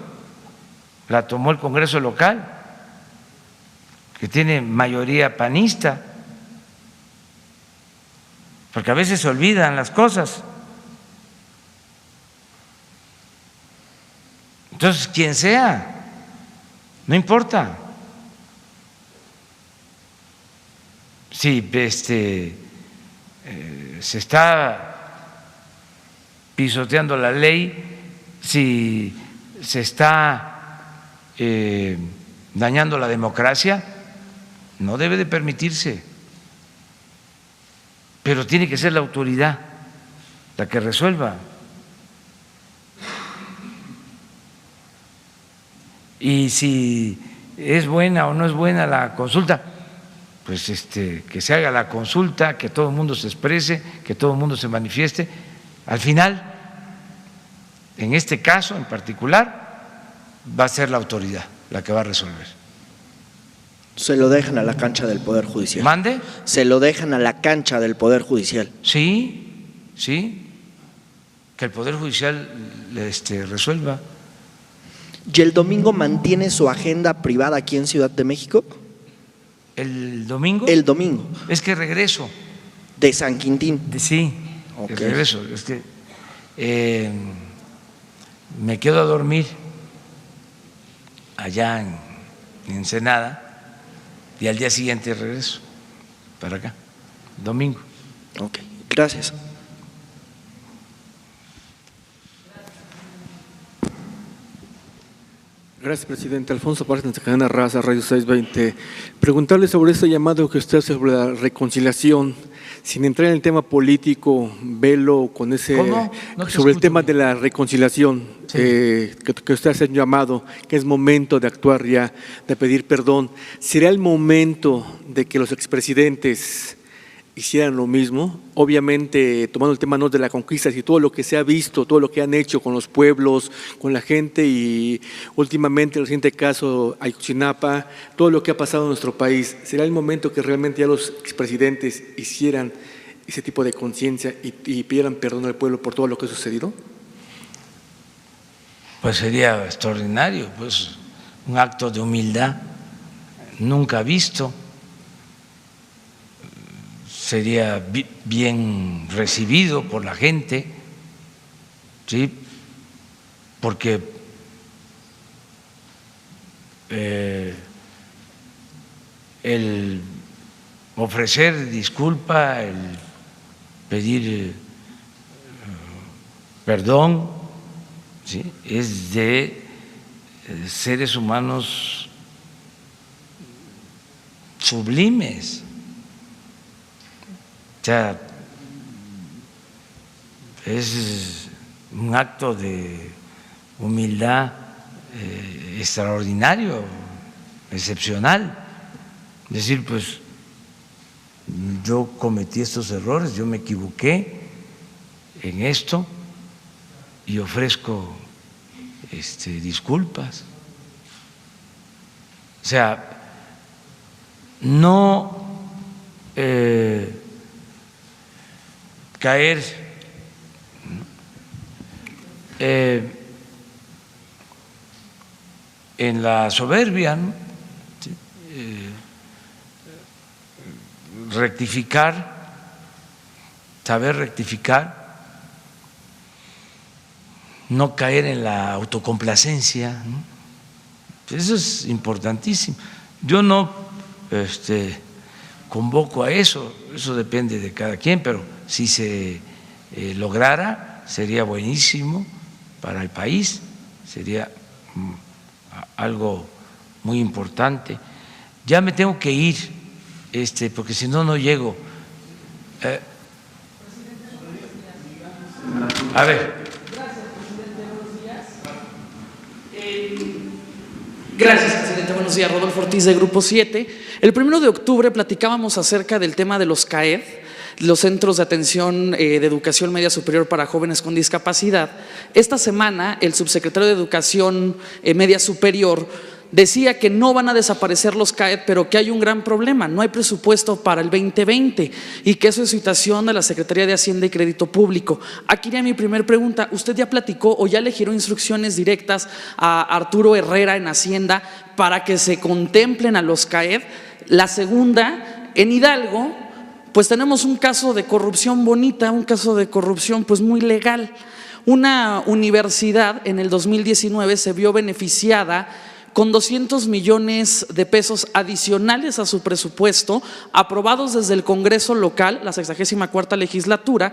la tomó el Congreso local, que tiene mayoría panista, porque a veces se olvidan las cosas. Entonces, quien sea, no importa. Si se está pisoteando la ley, si se está dañando la democracia, no debe de permitirse. Pero tiene que ser la autoridad la que resuelva. Y si es buena o no es buena la consulta, pues que se haga la consulta, que todo el mundo se exprese, que todo el mundo se manifieste. Al final, en este caso en particular, va a ser la autoridad la que va a resolver. Se lo dejan a la cancha del Poder Judicial. ¿Mande? Se lo dejan a la cancha del Poder Judicial. Sí, que el Poder Judicial resuelva. ¿Y el domingo mantiene su agenda privada aquí en Ciudad de México? ¿El domingo? El domingo. Es que regreso. ¿De San Quintín? Sí, okay. Regreso. Es que me quedo a dormir allá en Ensenada y al día siguiente regreso para acá, domingo. Ok, gracias. Gracias, presidente. Alfonso Párez, Cadena Raza, Radio 620. Preguntarle sobre este llamado que usted hace sobre la reconciliación, sin entrar en el tema político, velo con ese… ¿Cómo? No sobre el tema bien. de la reconciliación, sí. que usted hace un llamado, que es momento de actuar ya, de pedir perdón. ¿Será el momento de que los expresidentes hicieran lo mismo? Obviamente, tomando el tema no de la conquista, y todo lo que se ha visto, todo lo que han hecho con los pueblos, con la gente y últimamente el reciente caso Ayotzinapa, todo lo que ha pasado en nuestro país, ¿será el momento que realmente ya los expresidentes hicieran ese tipo de conciencia y pidieran perdón al pueblo por todo lo que ha sucedido? Pues sería extraordinario, pues un acto de humildad nunca visto. Sería bien recibido por la gente, ¿sí? Porque el ofrecer disculpa, el pedir perdón, ¿sí? Es de seres humanos sublimes. O sea, es un acto de humildad extraordinario, excepcional. Es decir, pues yo cometí estos errores, yo me equivoqué en esto y ofrezco disculpas. O sea, no caer en la soberbia, ¿no? Rectificar, saber rectificar, no caer en la autocomplacencia, ¿no? Eso es importantísimo. Yo no convoco a eso, eso depende de cada quien, pero si se lograra sería buenísimo para el país, sería algo muy importante. Ya me tengo que ir, porque si no, no llego. A ver. Gracias, presidente. Buenos días. Rodolfo Ortiz, de Grupo 7. El 1 de octubre platicábamos acerca del tema de los CAED, los Centros de Atención de Educación Media Superior para Jóvenes con Discapacidad. Esta semana, el subsecretario de Educación Media Superior decía que no van a desaparecer los CAED, pero que hay un gran problema, no hay presupuesto para el 2020 y que eso es situación de la Secretaría de Hacienda y Crédito Público. Aquí iría mi primer pregunta, ¿usted ya platicó o ya le giró instrucciones directas a Arturo Herrera en Hacienda para que se contemplen a los CAED? La segunda, en Hidalgo, pues tenemos un caso de corrupción bonita, un caso de corrupción pues muy legal. Una universidad en el 2019 se vio beneficiada con 200 millones de pesos adicionales a su presupuesto, aprobados desde el Congreso local, la 64ª legislatura,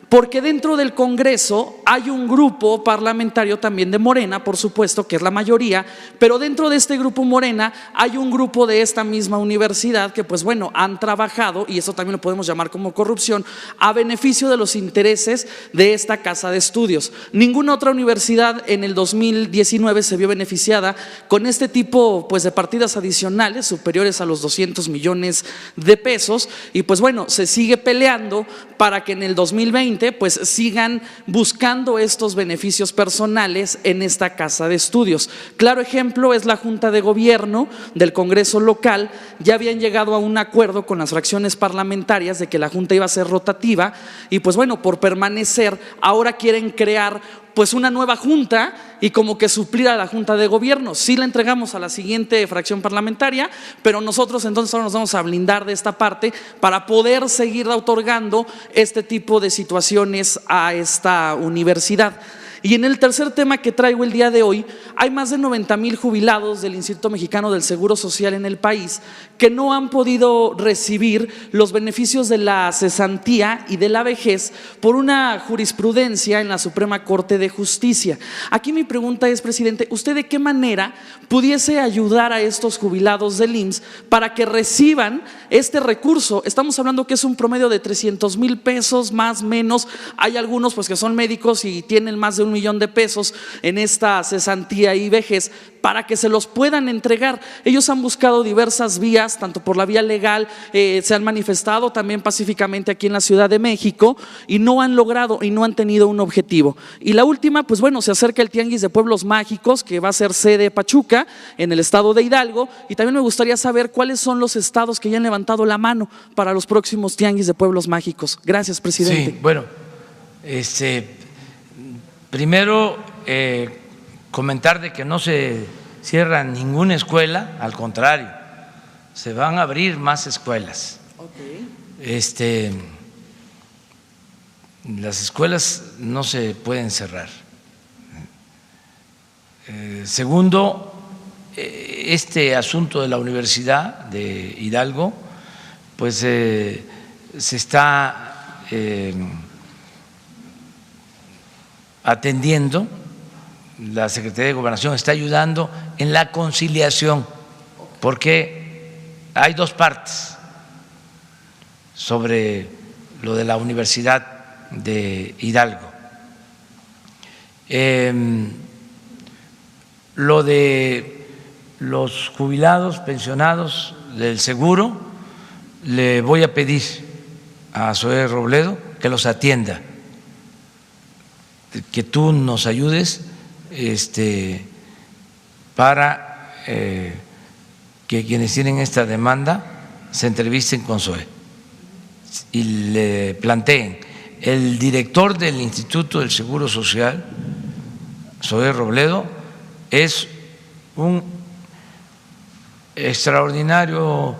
porque dentro del Congreso hay un grupo parlamentario también de Morena, por supuesto, que es la mayoría, pero dentro de este grupo Morena hay un grupo de esta misma universidad que pues bueno, han trabajado, y eso también lo podemos llamar como corrupción, a beneficio de los intereses de esta casa de estudios. Ninguna otra universidad en el 2019 se vio beneficiada con este tipo pues de partidas adicionales superiores a los 200 millones de pesos, y pues bueno, se sigue peleando para que en el 2020 pues sigan buscando estos beneficios personales en esta casa de estudios. Claro ejemplo es la Junta de Gobierno del Congreso local. Ya habían llegado a un acuerdo con las fracciones parlamentarias de que la Junta iba a ser rotativa y pues bueno, por permanecer ahora quieren crear pues una nueva junta y como que suplir a la junta de gobierno. Sí la entregamos a la siguiente fracción parlamentaria, pero nosotros entonces ahora nos vamos a blindar de esta parte para poder seguir otorgando este tipo de situaciones a esta universidad. Y en el tercer tema que traigo el día de hoy, hay más de 90,000 jubilados del Instituto Mexicano del Seguro Social en el país que no han podido recibir los beneficios de la cesantía y de la vejez por una jurisprudencia en la Suprema Corte de Justicia. Aquí mi pregunta es, presidente, ¿usted de qué manera pudiese ayudar a estos jubilados del IMSS para que reciban este recurso? Estamos hablando que es un promedio de 300,000 pesos, más o menos. Hay algunos pues que son médicos y tienen más de 1 millón de pesos en esta cesantía y vejez para que se los puedan entregar. Ellos han buscado diversas vías, tanto por la vía legal, se han manifestado también pacíficamente aquí en la Ciudad de México y no han logrado y no han tenido un objetivo. Y la última, pues bueno, se acerca el Tianguis de Pueblos Mágicos que va a ser sede Pachuca en el estado de Hidalgo, y también me gustaría saber cuáles son los estados que ya han levantado la mano para los próximos Tianguis de Pueblos Mágicos. Gracias, presidente. Sí, bueno, primero, comentar de que no se cierra ninguna escuela, al contrario, se van a abrir más escuelas. Okay. Las escuelas no se pueden cerrar. Segundo, este asunto de la Universidad de Hidalgo, pues se está atendiendo. La Secretaría de Gobernación está ayudando en la conciliación, porque hay dos partes sobre lo de la Universidad de Hidalgo. Lo de los jubilados, pensionados del seguro, le voy a pedir a Zoé Robledo que los atienda, que tú nos ayudes para que quienes tienen esta demanda se entrevisten con Zoé y le planteen. El director del Instituto del Seguro Social, Zoé Robledo, es un extraordinario,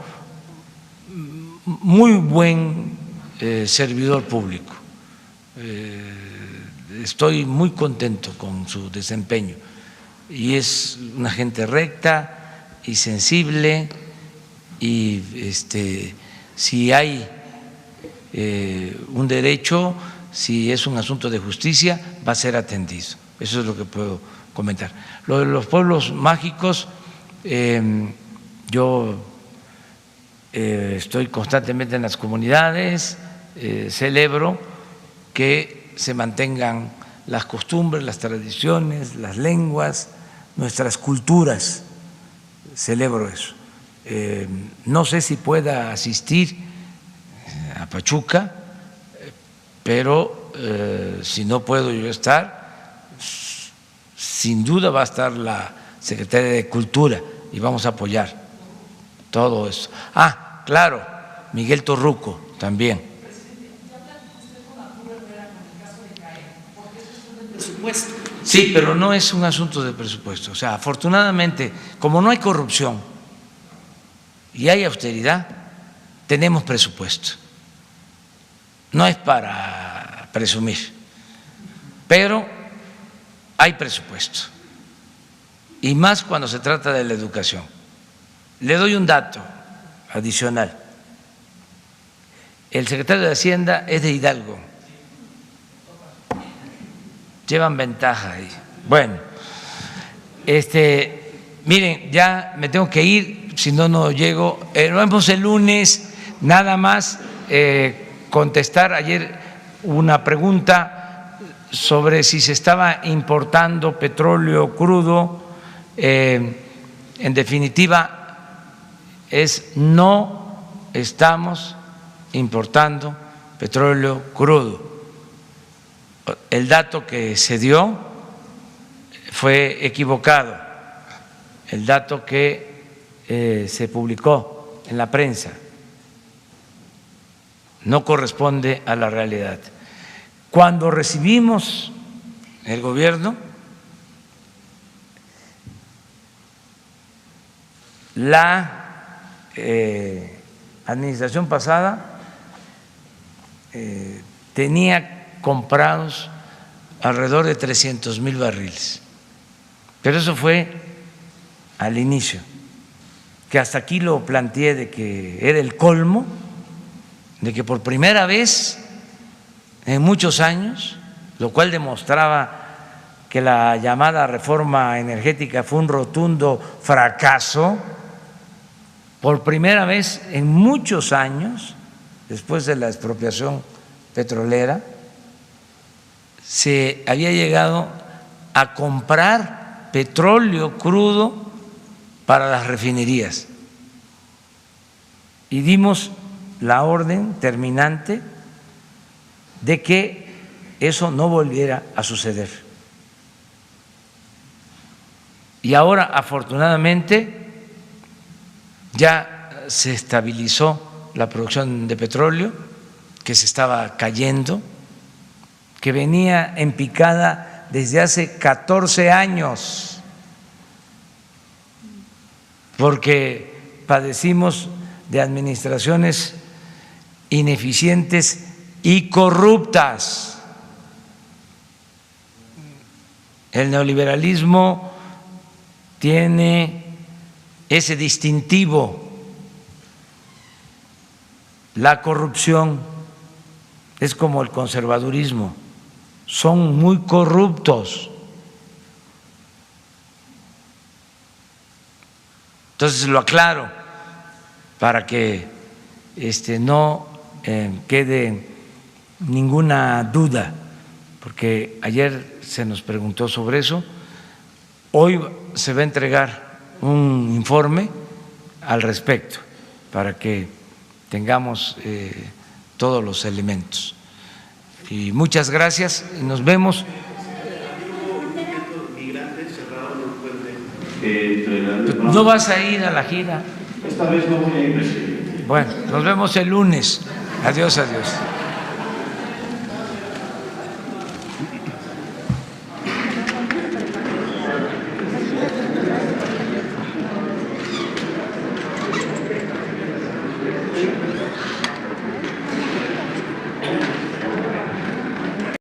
muy buen servidor público. Estoy muy contento con su desempeño y es una gente recta y sensible, y si hay un derecho, si es un asunto de justicia, va a ser atendido. Eso es lo que puedo comentar. Lo de los pueblos mágicos, yo estoy constantemente en las comunidades, celebro que se mantengan las costumbres, las tradiciones, las lenguas, nuestras culturas. Celebro eso. No sé si pueda asistir a Pachuca, pero si no puedo yo estar, sin duda va a estar la Secretaría de Cultura y vamos a apoyar todo eso. Ah, claro, Miguel Torruco también. Sí, pero no es un asunto de presupuesto. O sea, afortunadamente, como no hay corrupción y hay austeridad, tenemos presupuesto. No es para presumir, pero hay presupuesto. Y más cuando se trata de la educación. Le doy un dato adicional. El secretario de Hacienda es de Hidalgo. Llevan ventaja ahí. Bueno, miren, ya me tengo que ir, si no, no llego. Nos vemos el lunes. Nada más contestar ayer una pregunta sobre si se estaba importando petróleo crudo. En definitiva, no estamos importando petróleo crudo. El dato que se dio fue equivocado, el dato que se publicó en la prensa no corresponde a la realidad. Cuando recibimos el gobierno, la administración pasada tenía comprados alrededor de 300,000 barriles, pero eso fue al inicio, que hasta aquí lo planteé de que era el colmo, de que por primera vez en muchos años, lo cual demostraba que la llamada reforma energética fue un rotundo fracaso, por primera vez en muchos años, después de la expropiación petrolera, se había llegado a comprar petróleo crudo para las refinerías y dimos la orden terminante de que eso no volviera a suceder. Y ahora, afortunadamente, ya se estabilizó la producción de petróleo, que se estaba cayendo, que venía en picada desde hace 14 años, porque padecimos de administraciones ineficientes y corruptas. El neoliberalismo tiene ese distintivo, la corrupción es como el conservadurismo, son muy corruptos. Entonces lo aclaro para que no quede ninguna duda, porque ayer se nos preguntó sobre eso. Hoy se va a entregar un informe al respecto para que tengamos todos los elementos. Y muchas gracias y nos vemos. ¿No vas a ir a la gira? Esta vez no voy a ir, presidente. Bueno, nos vemos el lunes. Adiós, adiós.